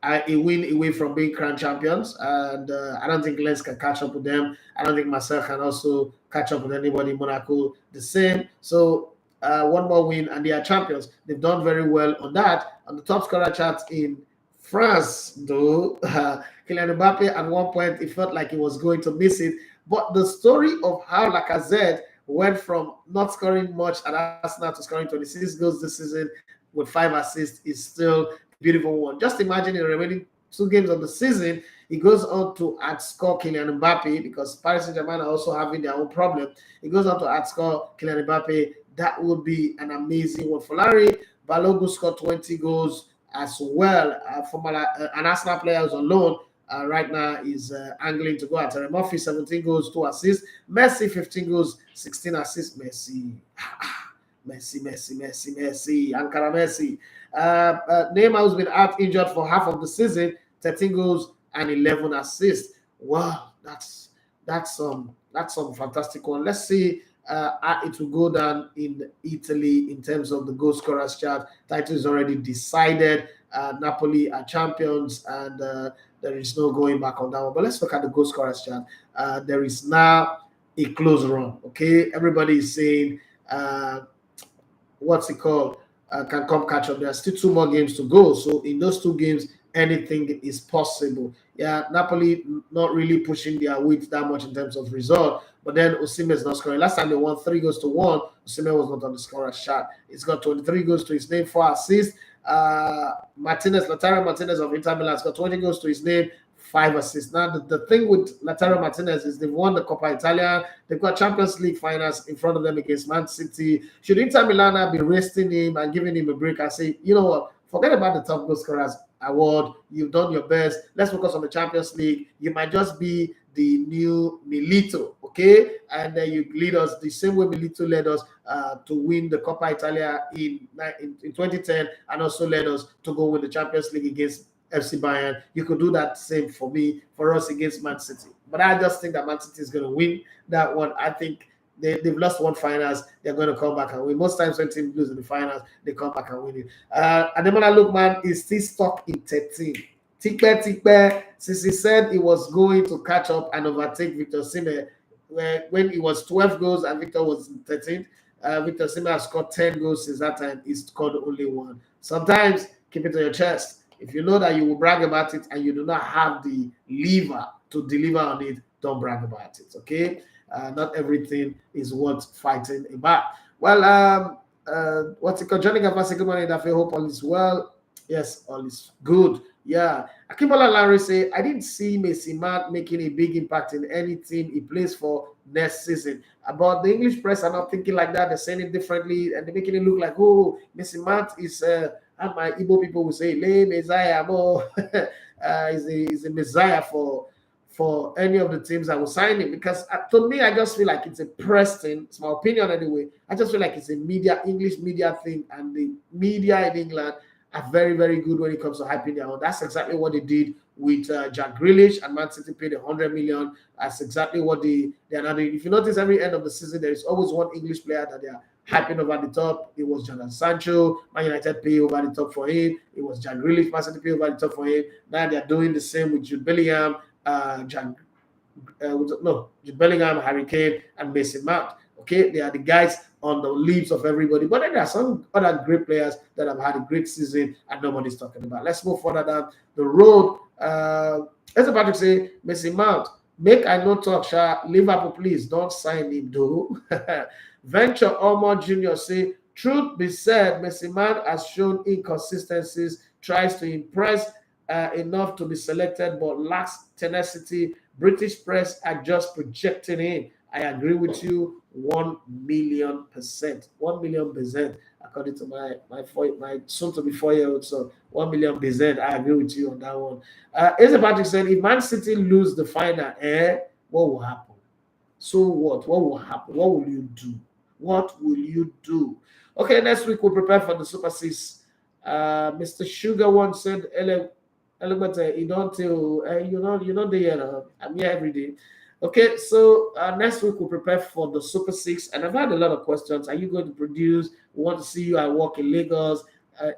a win away from being crowned champions, and I don't think Lens can catch up with them. I don't think Marseille can also catch up with anybody in Monaco the same. So 1 more win and they are champions. They've done very well on that. On the top scorer chart in France, though, Kylian Mbappe at one point it felt like he was going to miss it. But the story of how Lacazette went from not scoring much at Arsenal to scoring 26 goals this season with 5 assists is still a beautiful one. Just imagine in the remaining 2 games of the season, he goes on to outscore Kylian Mbappe because Paris Saint-Germain are also having their own problem. He goes on to outscore Kylian Mbappe. That would be an amazing one. For Larry, Balogun scored 20 goals as well. An Arsenal player who's on loan right now is angling to go at Murphy, 17 goals, 2 assists. Messi, 15 goals, 16 assists. Messi. Ankara Messi. Neymar, who's been out injured for half of the season, 13 goals and 11 assists. Wow, that's some fantastic one. Let's see it will go down in Italy in terms of the goal scorers chart. Title is already decided. Napoli are champions, and there is no going back on that one. But let's look at the goal scorers chart. There is now a close run. Okay, everybody is saying what's it called? Can come catch up. There are still 2 more games to go. So in those 2 games, anything is possible. Yeah, Napoli not really pushing their weight that much in terms of result. But then Osimhen is not scoring. Last time they won 3 goals to 1. Osimhen was not on the scorer chart. He's got 23 goals to his name, 4 assists. Lautaro Martinez of Inter Milan has got 20 goals to his name, 5 assists. Now, the thing with Lautaro Martinez is they've won the Coppa Italia. They've got Champions League finals in front of them against Man City. Should Inter Milan be resting him and giving him a break and say, you know what, forget about the top goal scorers award. You've done your best. Let's focus on the Champions League. You might just be the new Milito, okay? And then you lead us the same way Milito led us to win the Coppa Italia in 2010 and also led us to go win the Champions League against FC Bayern. You could do that same for us against Man City. But I just think that Man City is going to win that one. I think they've lost one finals. They're going to come back and win. Most times when teams lose in the finals, they come back and win it. Ademola Lookman is still stuck in 13. Tikpe, since he said he was going to catch up and overtake Victor Osimhen when he was 12 goals and Victor was 13. Victor Osimhen has scored 10 goals since that time. He's scored only one. Sometimes keep it to your chest. If you know that you will brag about it and you do not have the lever to deliver on it, don't brag about it, okay? Not everything is worth fighting about. Well, what's it called? Johnny Gavasi, good morning. I hope all is well. Yes, all is good. Yeah. Akibola Larry say, I didn't see Messi Mount making a big impact in any team he plays for next season. About the English press are not thinking like that. They're saying it differently and they're making it look like, oh, Messi Mount is, and my Igbo people will say, Le Messiah, is a Messiah for any of the teams that will sign him. Because to me, I just feel like it's a press thing. It's my opinion anyway. I just feel like it's a English media thing, and the media in England are very, very good when it comes to hyping their own. That's exactly what they did with Jack Grealish, and Man City paid 100 million. That's exactly what they are now doing. If you notice, every end of the season, there is always one English player that they are hyping over the top. It was Jadon Sancho. Man United pay over the top for him. It was Jack Grealish. Man City pay over the top for him. Now they are doing the same with Jude Bellingham, Jude Bellingham, Harry Kane, and Mason Mount. Okay, they are the guys on the lips of everybody. But then there are some other great players that have had a great season and nobody's talking about. Let's move further down the road. As Patrick say, Mason Mount, make I no talk, Sha. Liverpool, please don't sign him, though. Venture Omo Jr. say, truth be said, Mason Mount has shown inconsistencies, tries to impress enough to be selected, but lacks tenacity. British press are just projecting him. I agree with you 1 million %. 1 million %, according to my soon-to-be 4-year-old son. 1 million %. I agree with you on that one. As Patrick said, if Man City lose the final, what will happen? So what? What will happen? What will you do? What will you do? Okay, next week we'll prepare for the Super 6. Mr. Sugar once said, Element, you don't tell, you know the I'm here every day. Okay, so next week we'll prepare for the Super 6, and I've had a lot of questions. Are you going to produce? We want to see you at work in Lagos.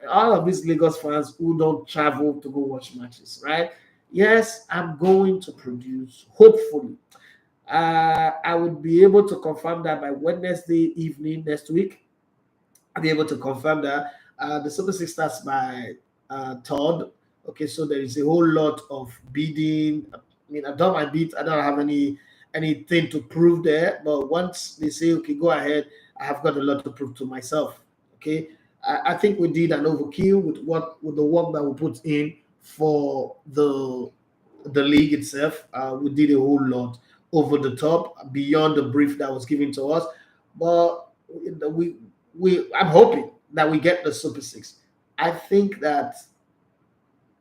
All of these Lagos fans who don't travel to go watch matches, right? Yes, I'm going to produce, hopefully. I would be able to confirm that by Wednesday evening next week. I'll be able to confirm that. The Super 6 starts by 3rd. Okay, so there is a whole lot of bidding. I mean, I've done my bid. I don't have anything to prove there. But once they say, okay, go ahead, I have got a lot to prove to myself. Okay, I think we did an overkill with the work that we put in for the league itself. We did a whole lot over the top, beyond the brief that was given to us. But I'm hoping that we get the Super 6. I think that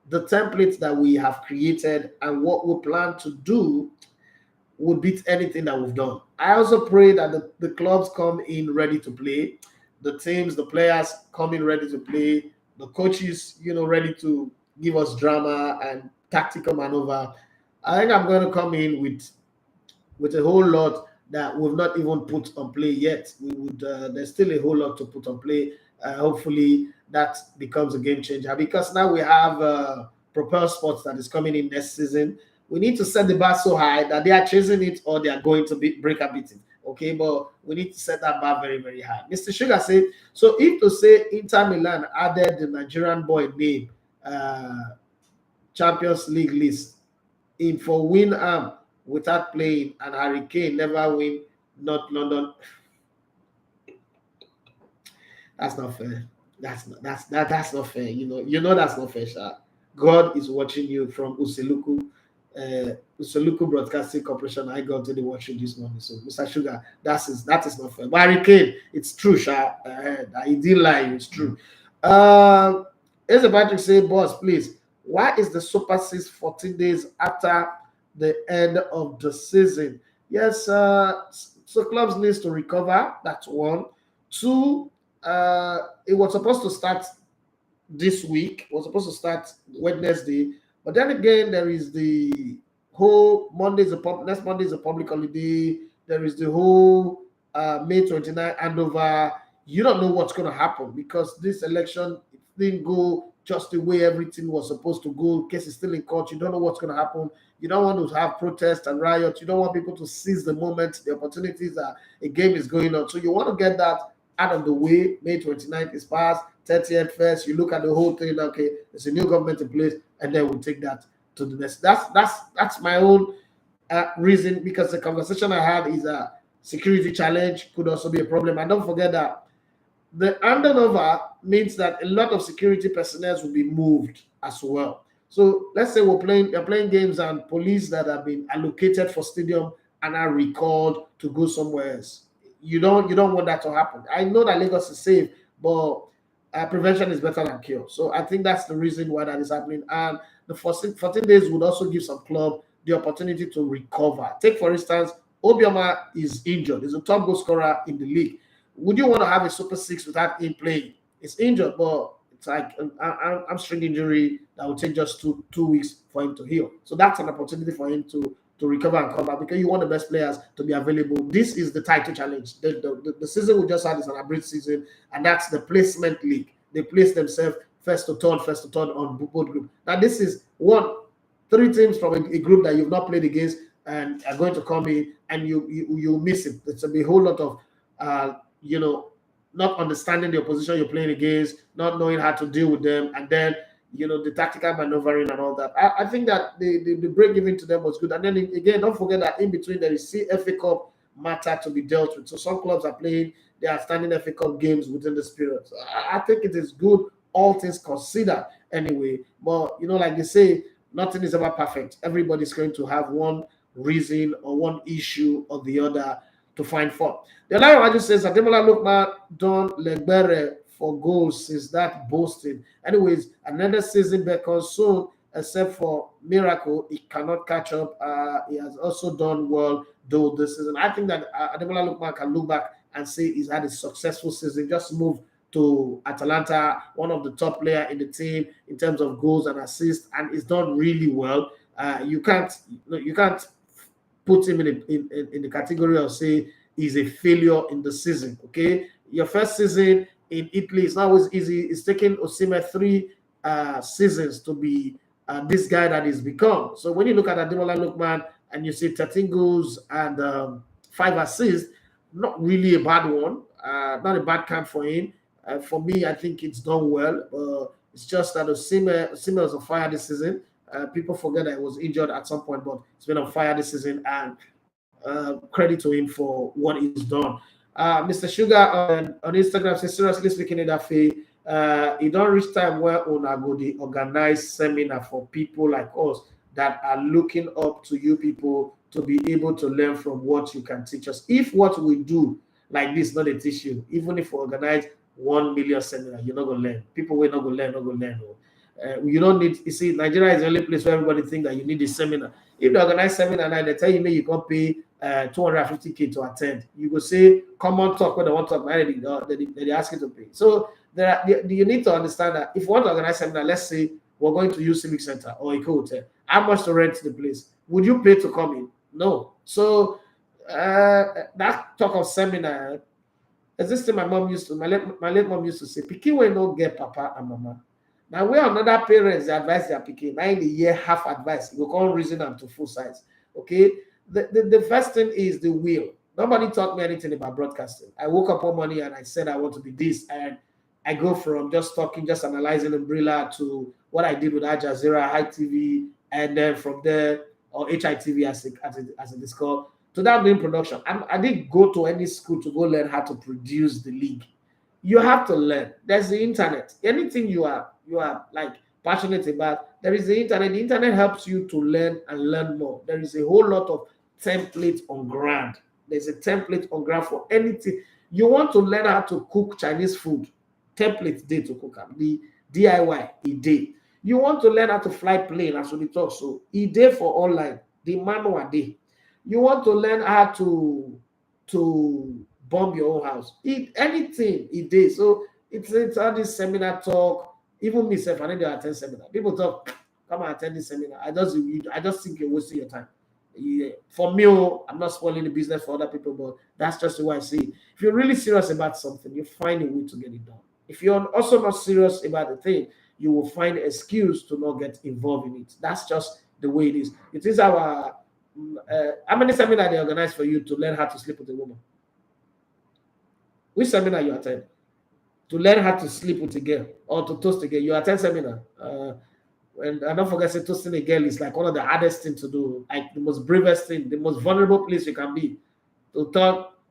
the templates that we have created and what we plan to do would beat anything that we've done. I also pray that the clubs come in ready to play, the teams, the players come in ready to play, the coaches, ready to give us drama and tactical maneuver. I think I'm going to come in with a whole lot that we've not even put on play yet. There's still a whole lot to put on play. Hopefully that becomes a game changer, because now we have Propel Sports that is coming in next season. We need to set the bar so high that they are chasing it or they are going to break a beating. Okay, but we need to set that bar very, very high. Mr. Sugar said, so if to say Inter Milan added the Nigerian boy name Champions League list in for win arm without playing, and Harry Kane never win, not London. That's not fair. That's not fair. You know that's not fair, Sha. God is watching you from Useluku. Mr. Local Broadcasting Corporation, I got to the watching this morning. So, Mr. Sugar, that is not fair. But Harry Kane, it's true, Sha. I didn't lie, it's true. Here's a Patrick say, boss, please, why is the Super 6 14 days after the end of the season? Yes, so clubs needs to recover. That's one. Two, it was supposed to start this week. It was supposed to start Wednesday, but then again, there is the whole next Monday is a public holiday. There is the whole May 29 handover. You don't know what's going to happen because this election didn't go just the way everything was supposed to go. Case is still in court. You don't know what's going to happen. You don't want to have protests and riots. You don't want people to seize the moment, the opportunities that a game is going on. So you want to get that out of the way. May 29th is passed, 30th first. You look at the whole thing. Okay, there's a new government in place, and then we'll take that to the next. That's my own reason, because the conversation I had is a security challenge could also be a problem. And don't forget that the handover means that a lot of security personnel will be moved as well. So let's say they're playing games and police that have been allocated for stadium and are recalled to go somewhere else. You don't want that to happen. I know that Lagos is safe, but prevention is better than cure. So I think that's the reason why that is happening. And the 14 days would also give some club the opportunity to recover. Take, for instance, Obioma is injured. He's a top goal scorer in the league. Would you want to have a Super 6 without him playing? It's injured, but it's like an hamstring injury that will take just two weeks for him to heal. So that's an opportunity for him to recover and come back, because you want the best players to be available. This is the title challenge. The season we just had is an abridged season, and that's the placement league. They place themselves first to third on both groups. Now this is 3 teams from a group that you've not played against and are going to come in, and you miss it. It's a whole lot of not understanding the opposition you're playing against, not knowing how to deal with them, and then the tactical maneuvering and all that. I think that the break given to them was good. And then again, don't forget that in between there is FA Cup matter to be dealt with. So some clubs are playing their outstanding FA Cup games within this period. So I think it is good, all things considered anyway. But like they say, nothing is ever perfect. Everybody's going to have one reason or one issue or the other to find fault. The other one just says, Ademola Lookman done Legbere for goals since that boasting. Anyways, another season beckons soon, except for Miracle, he cannot catch up. He has also done well though this season. I think that Ademola Lookman can look back and say he's had a successful season. Just moved to Atalanta, one of the top players in the team in terms of goals and assists, and he's done really well. You can't put him in the category of say he's a failure in the season. Okay, your first season in Italy is not always easy. It's taken Osimhen 3 seasons to be this guy that he's become. So when you look at Ademola Lookman and you see 13 goals and 5 assists, not really a bad one. Not a bad camp for him. For me, I think it's done well. It's just that Osimhen was on fire this season. People forget that he was injured at some point, but he's been on fire this season, and credit to him for what he's done. Mr. Sugar on Instagram says, seriously speaking, in that fee, it don't reach time where una go the organized seminar for people like us that are looking up to you people to be able to learn from what you can teach us. If what we do like this not a teach you, even if we organize 1 million seminar, you're not gonna learn. People will not gonna learn. You don't need. You see, Nigeria is the only place where everybody think that you need a seminar. If they organize seminar and they tell you you can't pay 250K to attend, you go say come on talk when they want to talk. They ask you to pay. So you need to understand that if you want to organize seminar, let's say we're going to use Civic Center or a hotel, how much to rent the place? Would you pay to come in? No. So that talk of seminar, as this thing my late mom used to say, pikin will not get papa and mama. Now, where another parents advise their pikin, now in the year half advice, you can't reason them to full size. Okay, the first thing is the will. Nobody taught me anything about broadcasting. I woke up one morning and I said I want to be this, and I go from just talking, just analyzing umbrella to what I did with Al Jazeera, High TV, and then from there, or HITV as it is called, to that doing production. I didn't go to any school to go learn how to produce the league. You have to learn. There's the internet. Anything you are like passionate about. There is the internet. The internet helps you to learn and learn more. There is a whole lot of templates on ground. There's a template on ground for anything. You want to learn how to cook Chinese food, template day to cook up. The DIY, a day. You want to learn how to fly plane, as we talk, so a day for online, the manual day. You want to learn how to bomb your own house. Anything a day. So it's all this seminar talk. Even myself, I need to attend seminar. People talk, come and attend this seminar. I just think you're wasting your time. Yeah. For me, I'm not spoiling the business for other people, but that's just the way I see it. If you're really serious about something, you find a way to get it done. If you're also not serious about the thing, you will find an excuse to not get involved in it. That's just the way it is. It is our how many seminars they organize for you to learn how to sleep with a woman? Which seminar you attend? To learn how to sleep with a girl or to toast a girl. You attend seminar. And don't forget, say toasting a girl is like one of the hardest things to do, like the most bravest thing, the most vulnerable place you can be. To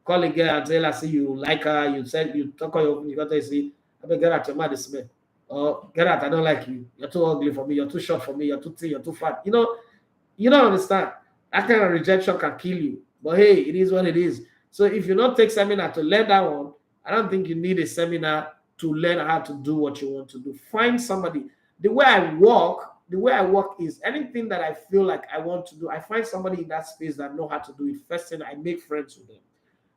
call a girl and tell her, see you like her, you said you talk on your, you got to say, I better get out your mad smell. Or get out, I don't like you. You're too ugly for me, you're too short for me, you're too thin, you're too fat. You don't understand. That kind of rejection can kill you. But hey, it is what it is. So if you don't take seminar to learn that one, I don't think you need a seminar to learn how to do what you want to do. Find somebody. The way I work is anything that I feel like I want to do, I find somebody in that space that know how to do it. First thing, I make friends with them.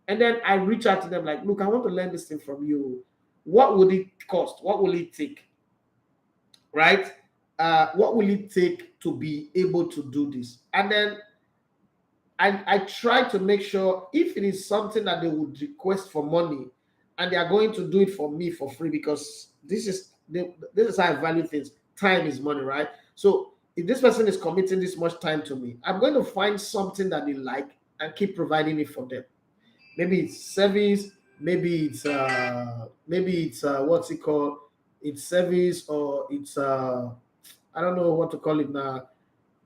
And then I reach out to them like, look, I want to learn this thing from you. What would it cost? What will it take? Right? What will it take to be able to do this? And then I try to make sure if it is something that they would request for money and they are going to do it for me for free, because this is how I value things. Time is money, right? So if this person is committing this much time to me, I'm going to find something that they like and keep providing it for them. Maybe it's service, maybe it's what's it called? It's service, or it's I don't know what to call it now.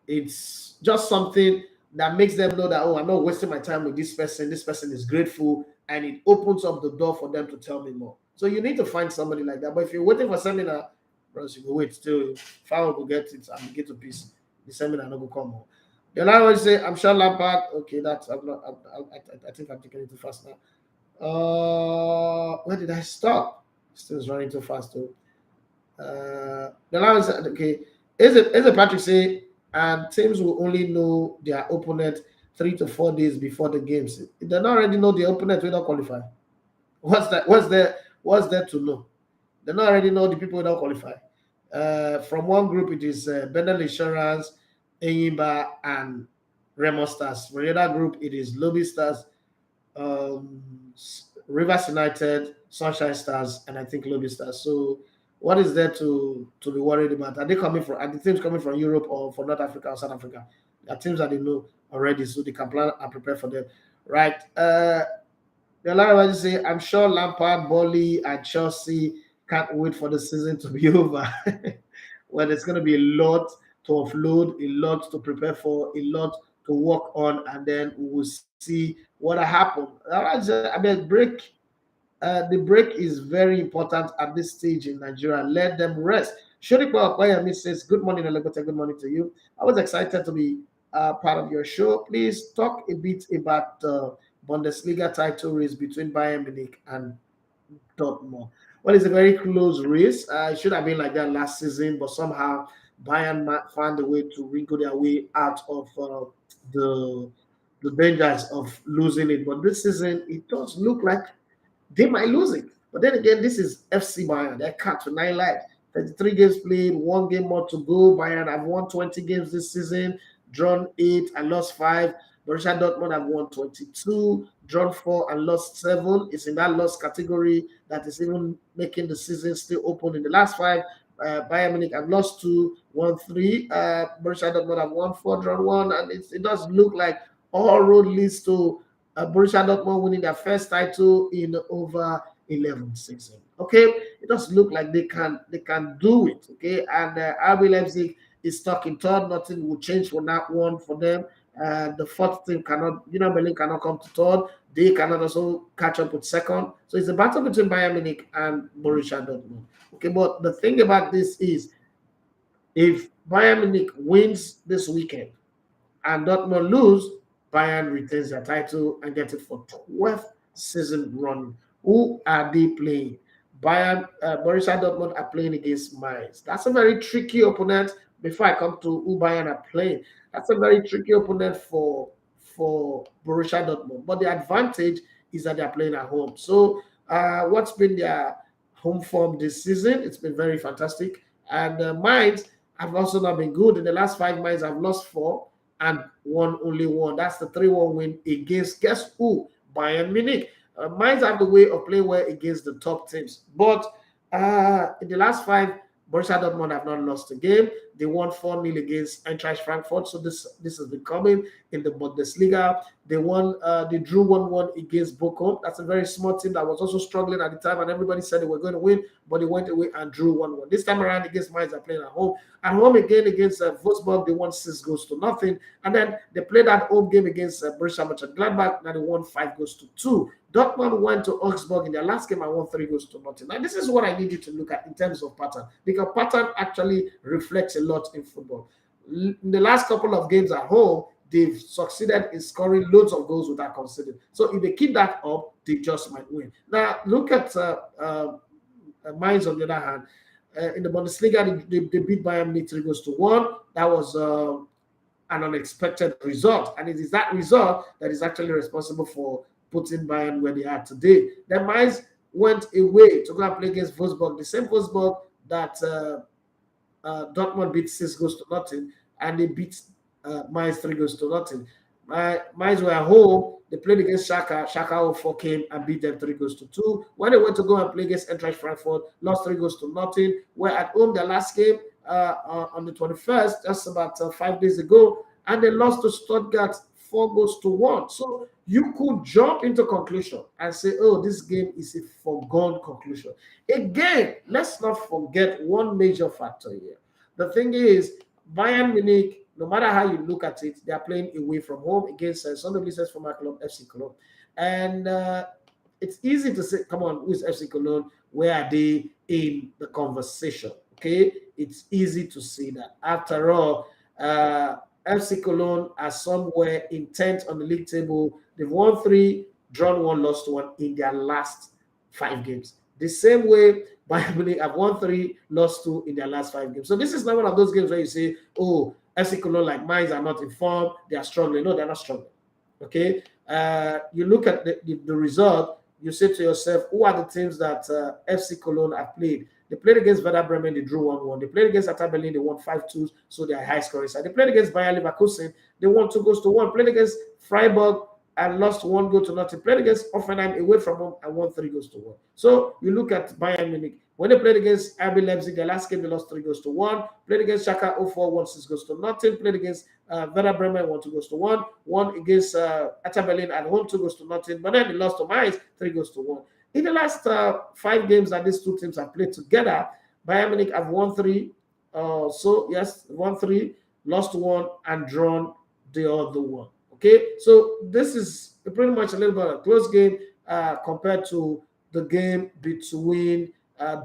It's just something that makes them know that, oh, I'm not wasting my time with this person. This person is grateful, and it opens up the door for them to tell me more. So you need to find somebody like that. But if you're waiting for seminar, bros, you go wait still. If I will get it and get to peace, the seminar no go come on. The other one say, I'm sure Lampard. Okay, that's I'm not. I think I'm taking it too fast now. Where did I stop? Still running too fast too. The other one said, okay. Is it Patrick say, and teams will only know their opponent 3 to 4 days before the games. They don't already know the opponent will not qualify. What's that? What's there to know? They don't already know the people who don't qualify. From one group, it is Bendel Insurance, Enyimba, and Remo Stars. For the other group, it is Lobby Stars, Rivers United, Sunshine Stars, and I think Lobby Stars. So what is there to be worried about? Are the teams coming from Europe or from North Africa or South Africa? There are teams that they know already, so they can plan and prepare for them. Right. The lot of us say, I'm sure Lampard, Bolly, and Chelsea can't wait for the season to be over. Well, there's going to be a lot to offload, a lot to prepare for, a lot to work on, and then we will see what happened. I mean, the break is very important at this stage in Nigeria. Let them rest. Shodipo Akwayami says, good morning, Elegote. Good morning to you. I was excited to be part of your show. Please talk a bit about the Bundesliga title race between Bayern Munich and Dortmund. Well, it's a very close race. It should have been like that last season, but somehow Bayern found a way to wrinkle their way out of the dangers of losing it. But this season, it does look like they might lose it. But then again, this is FC Bayern. They're cut to 9 lives. 33 games played, 1 game more to go. Bayern have won 20 games this season, drawn 8 and lost 5. Borussia Dortmund have won 22, drawn 4 and lost 7. It's in that loss category that is even making the season still open. In the last 5, Bayern Munich have lost 2, won 3. Borussia Dortmund have won 4, drawn 1. And it does look like all road leads to Borussia Dortmund winning their first title in over 11 season. Okay, it does look like they can do it. Okay, and RB Leipzig is stuck in third. Nothing will change for that one for them. The fourth team cannot, Berlin cannot come to third. They cannot also catch up with second. So it's a battle between Bayern Munich and Borussia Dortmund. Okay, but the thing about this is If Bayern Munich wins this weekend and Dortmund lose, Bayern retains their title and gets it for 12th season running. Who are they playing? Bayern, Borussia Dortmund are playing against Mainz. That's a very tricky opponent. Before I come to who Bayern are playing, that's a very tricky opponent for Borussia Dortmund. But the advantage is that they're playing at home. So, what's been their home form this season? It's been very fantastic. And Mainz have also not been good. In the last 5 Mainz, I've lost 4 and won only 1. That's the 3-1 win against, guess who? Bayern Munich. Mainz have the way of playing well against the top teams. But in the last 5, Borussia Dortmund have not lost a game. They won 4-0 against Eintracht Frankfurt. So this has been coming in the Bundesliga. They drew 1-1 against Bochum. That's a very small team that was also struggling at the time, and everybody said they were going to win, but they went away and drew 1-1. This time around against Mainz, they're playing at home. At home again against Wolfsburg, they won 6-0. And then they played that home game against Borussia Mönchengladbach. Now they won 5-2. Dortmund went to Augsburg in their last game and won 3-0. Now this is what I need you to look at in terms of pattern, because pattern actually reflects a lot in football. In the last couple of games at home, they've succeeded in scoring loads of goals without conceding. So if they keep that up, they just might win. Now look at Mainz on the other hand. In the Bundesliga, they beat Bayern Munich 3-1. That was an unexpected result, and it is that result that is actually responsible for putting Bayern where they are today. Then Mainz went away to go and play against Wolfsburg, the same Wolfsburg that Dortmund beat 6-0, and they beat Mainz 3-0. Mainz were at home. They played against Schalke. Schalke 04 came and beat them 3-2. When they went to go and play against Eintracht Frankfurt, lost 3-0. Were at home their last game on the 21st, just about 5 days ago, and they lost to Stuttgart 4-1. So you could jump into conclusion and say, oh, this game is a foregone conclusion. Again, let's not forget one major factor here. The thing is, Bayern Munich, no matter how you look at it, they are playing away from home against Son of Lisa's former club, FC Cologne. And it's easy to say, come on, who is FC Cologne? Where are they in the conversation? Okay, it's easy to see that. After all, FC Cologne are somewhere in 10th on the league table. They've won 3, drawn 1, lost 1 in their last 5 games. The same way Bayern Munich have won 3, lost 2 in their last 5 games. So this is not one of those games where you say, oh, FC Cologne like Mainz are not in form, they are struggling. No, they're not struggling. Okay, you look at the result, you say to yourself, who are the teams that FC Cologne have played? They played against Werder Bremen, they drew 1-1. They played against Hertha Berlin, they won 5-2, so they are high scoring side. They played against Bayer Leverkusen, they won 2-1. Played against Freiburg and lost 1-0. Played against Offenheim away from home and won 3-1. So you look at Bayern Munich. When they played against RB Leipzig, their last game they lost 3-1. Played against Schalke 04, won 6-0. Played against Werder Bremen, won 2-1. Won against Hertha Berlin at home 2-0. But then they lost to Mainz 3-1. In the last 5 games that these two teams have played together, Bayern Munich have won 3. Won 3, lost 1, and drawn the other one. Okay, so this is pretty much a little bit of a close game compared to the game between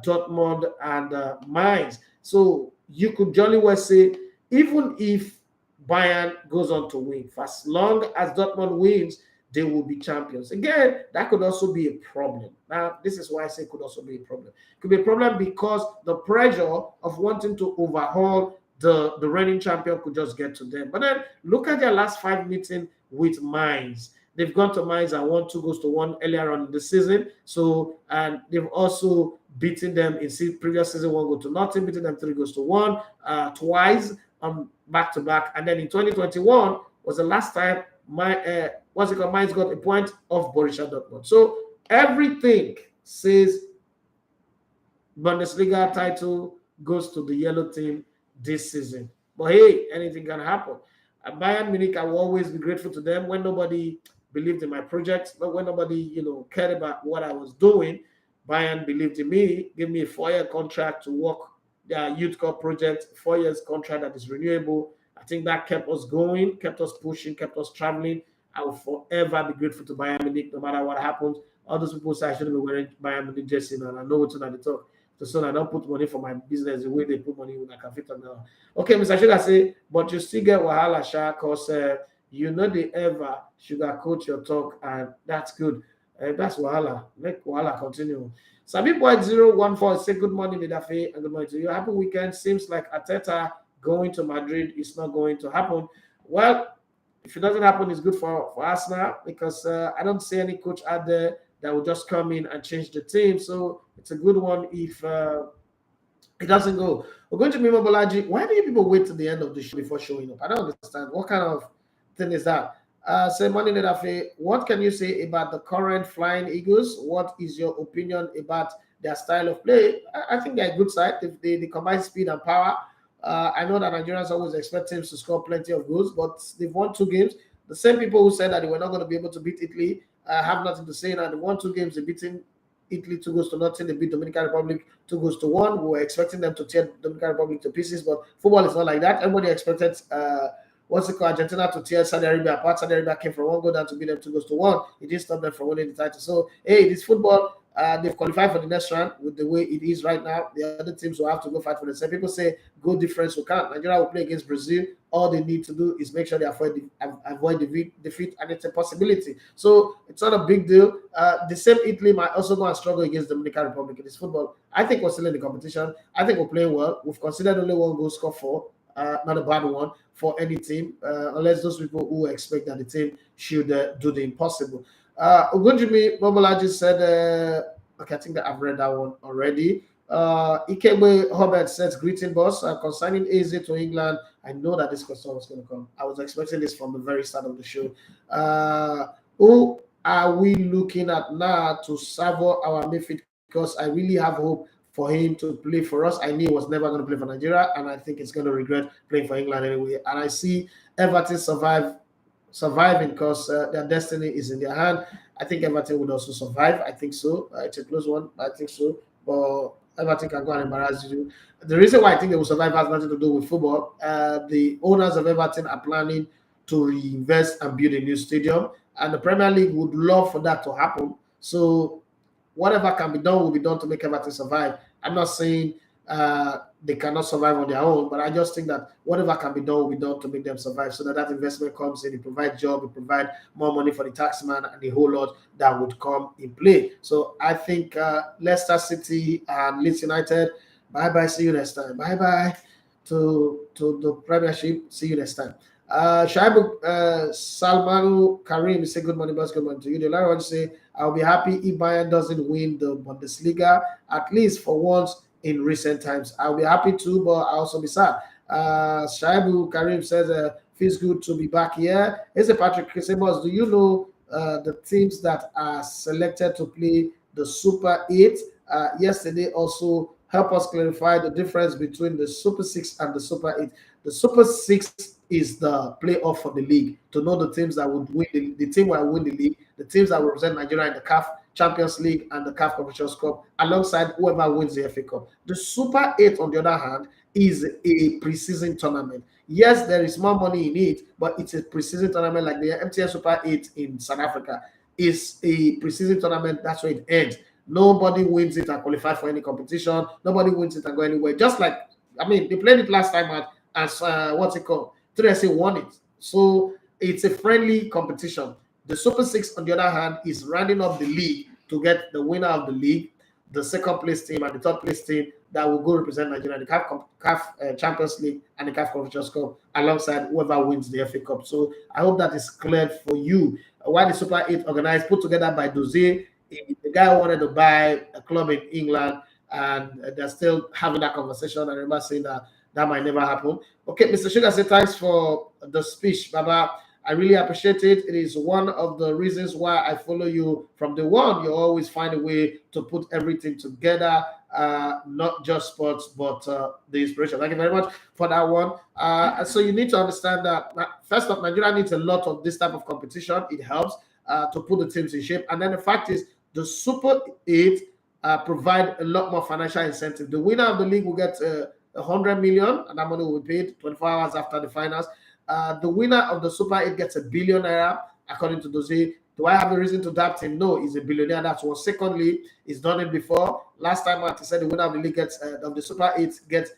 Dortmund and Mainz. So you could jolly well say, even if Bayern goes on to win, for as long as Dortmund wins, they will be champions. Again, that could also be a problem. Now, this is why I say it could also be a problem. It could be a problem because the pressure of wanting to overhaul the reigning champion could just get to them. But then look at their last 5 meetings with Mainz. They've gone to Mainz and won 2-1 earlier on in the season. So, and they've also beaten them in previous season 1-0, beating them 3-1 twice back to back. And then in 2021 was the last time Mainz got a point of Borussia Dortmund. So everything says Bundesliga title goes to the yellow team this season. But hey, anything can happen. Bayern Munich, I will always be grateful to them when nobody believed in my project, but when nobody, cared about what I was doing. Bayern believed in me, gave me a 4-year contract to work their youth cup project, 4 years contract that is renewable. I think that kept us going, kept us pushing, kept us traveling. I will forever be grateful to Bayern Munich no matter what happens. All those people say I shouldn't be wearing Bayern Munich jersey, and I know it's not the talk. So I don't put money for my business the way they put money when I can fit on now. Okay, Mr. Sugar say, but you still get wahala, Sha, because you know they ever sugarcoat your talk, and that's good. That's wahala. Make wahala continue. Sabi Boy 014 say good morning, Midafe, and good morning to you. Happy weekend. Seems like Ateta going to Madrid is not going to happen. Well, if it doesn't happen, it's good for Arsenal because I don't see any coach out there that will just come in and change the team. So it's a good one if it doesn't go. We're going to Mimo Bolaji. Why do you people wait to the end of the show before showing up? I don't understand. What kind of thing is that? Say Money Nedafe, what can you say about the current Flying Eagles? What is your opinion about their style of play? I think they're a good side. They combine speed and power. I know that Nigerians always expect teams to score plenty of goals, but they've won 2 games. The same people who said that they were not going to be able to beat Italy have nothing to say now. They won 2 games. They're beating Italy 2-0. They beat Dominican Republic 2-1. We were expecting them to tear Dominican Republic to pieces, but football is not like that. Everybody expected Argentina to tear Saudi Arabia apart. Saudi Arabia came from 1 goal down to beat them 2-1. It didn't stop them from winning the title. So, hey, this football, they've qualified for the next round with the way it is right now. The other teams will have to go fight for the same. People say goal difference will count. Nigeria will play against Brazil. All they need to do is make sure they avoid defeat, and it's a possibility. So it's not a big deal. The same Italy might also go and struggle against Dominican Republic in this football. I think we're still in the competition. I think we're playing well. We've considered only 1 goal score for. Not a bad one for any team, unless those people who expect that the team should do the impossible. Ogunjimi Momolaji said, okay, I think that I've read that one already. Ikegbe Hobert says, greeting boss, concerning AZ to England. I know that this question was going to come. I was expecting this from the very start of the show. Who are we looking at now to serve our midfield? Because I really have hope for him to play for us. I knew he was never going to play for Nigeria, and I think he's going to regret playing for England anyway. And I see Everton surviving because their destiny is in their hand. I think Everton would also survive. I think so. It's a close one. I think so. But Everton can go and embarrass you. The reason why I think they will survive has nothing to do with football. The owners of Everton are planning to reinvest and build a new stadium, and the Premier League would love for that to happen. So whatever can be done will be done to make Everton survive. I'm not saying they cannot survive on their own, but I just think that whatever can be done will be done to make them survive, so that investment comes in, it provides job, it provides more money for the taxman, and the whole lot that would come in play. So I think Leicester City and Leeds United, bye-bye, see you next time. Bye-bye to the Premiership, see you next time. Shaibu Salmanu Karim say good morning, boss. Good morning to you. The last one say I'll be happy if Bayern doesn't win the Bundesliga, at least for once in recent times. I'll be happy too, but I'll also be sad. Shaibu Karim says feels good to be back here. Here's a Patrick Boss. Do you know the teams that are selected to play the Super 8? Yesterday also help us clarify the difference between the Super 6 and the Super 8. The Super 6 is the playoff for the league, to know the teams that would win the team will win the league, the teams that will represent Nigeria in the CAF Champions League and the CAF Confederations Cup, alongside whoever wins the FA Cup. The Super 8, on the other hand, is a preseason tournament. Yes, there is more money in it, but it's a preseason tournament like the MTN Super 8 in South Africa. It's a preseason tournament. That's where it ends. Nobody wins it and qualify for any competition. Nobody wins it and go anywhere. Just like, they played it last time as what's it called? 3SA won it. So it's a friendly competition. The Super 6, on the other hand, is rounding up the league to get the winner of the league, the second place team, and the third place team that will go represent Nigeria in the CAF Champions League and the CAF Confederations Cup, alongside whoever wins the FA Cup. So I hope that is clear for you. Why the Super 8 organized, put together by Dozie, the guy who wanted to buy a club in England, and they're still having that conversation. I remember saying that might never happen. Okay, Mr. Sugar said thanks for the speech, Baba. I really appreciate it. It is one of the reasons why I follow you from the one. You always find a way to put everything together, not just sports, but the inspiration. Thank you very much for that one. So you need to understand that, first off, Nigeria needs a lot of this type of competition. It helps to put the teams in shape. And then the fact is, the Super 8 provide a lot more financial incentive. The winner of the league will get 100 million, and that money will be paid 24 hours after the finals. The winner of the Super 8 gets 1 billion naira, according to Dozie. Do I have a reason to doubt him? No, he's a billionaire. That's one. Secondly, he's done it before. Last time out, he said the winner of the league gets of the Super 8 gets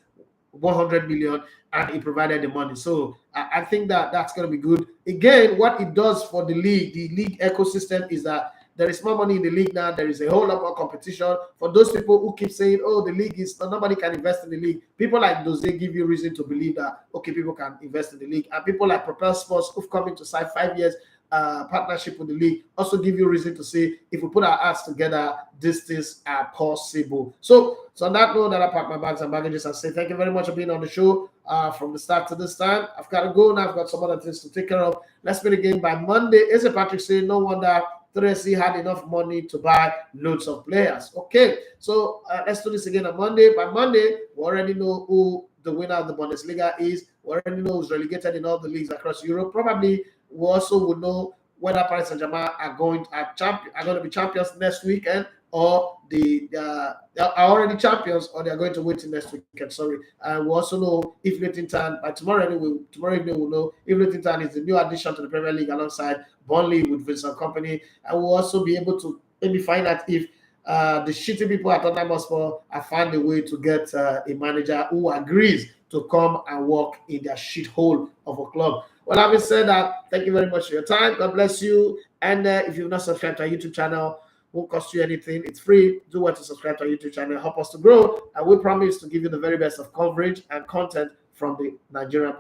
100 million, and he provided the money. So I think that that's going to be good. Again, what it does for the league ecosystem is that there is more money in the league now. There is a whole lot more competition. For those people who keep saying, oh, the league is, nobody can invest in the league. People like those, they give you reason to believe that, okay, people can invest in the league. And people like Propel Sports, who've come into side 5 years partnership with the league, also give you reason to say, if we put our hearts together, these things are possible. So on that note, that I pack my bags and baggages and say thank you very much for being on the show from the start to this time. I've got to go now. I've got some other things to take care of. Let's meet again by Monday. As Patrick said, no wonder 3SC had enough money to buy loads of players. Okay, so let's do this again on Monday. By Monday, we already know who the winner of the Bundesliga is. We already know who's relegated in all the leagues across Europe. Probably we also will know whether Paris Saint-Germain are going to be champions next weekend, or they are already champions, or they are going to wait till next weekend. Sorry. And we also know if Littleton, by tomorrow evening we'll know if Littleton is the new addition to the Premier League alongside Burnley with Vincent Kompany. And we'll also be able to maybe find out if the shitty people at Tottenham Hotspur have found a way to get a manager who agrees to come and work in their shithole of a club. Well, having said that, thank you very much for your time. God bless you. And if you've not subscribed to our YouTube channel, won't cost you anything. It's free. Do want to subscribe to our YouTube channel. Help us to grow. And we promise to give you the very best of coverage and content from the Nigerian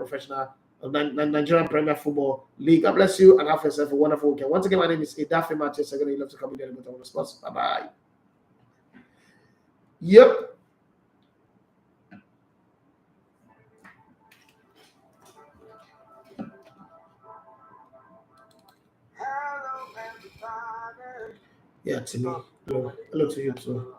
Premier Football League. God bless you and have yourself a wonderful weekend. Once again, my name is Idafe Matthews. I'm going to love to come in with our response. Bye-bye. Yep. Yeah, to me. Hello to you too.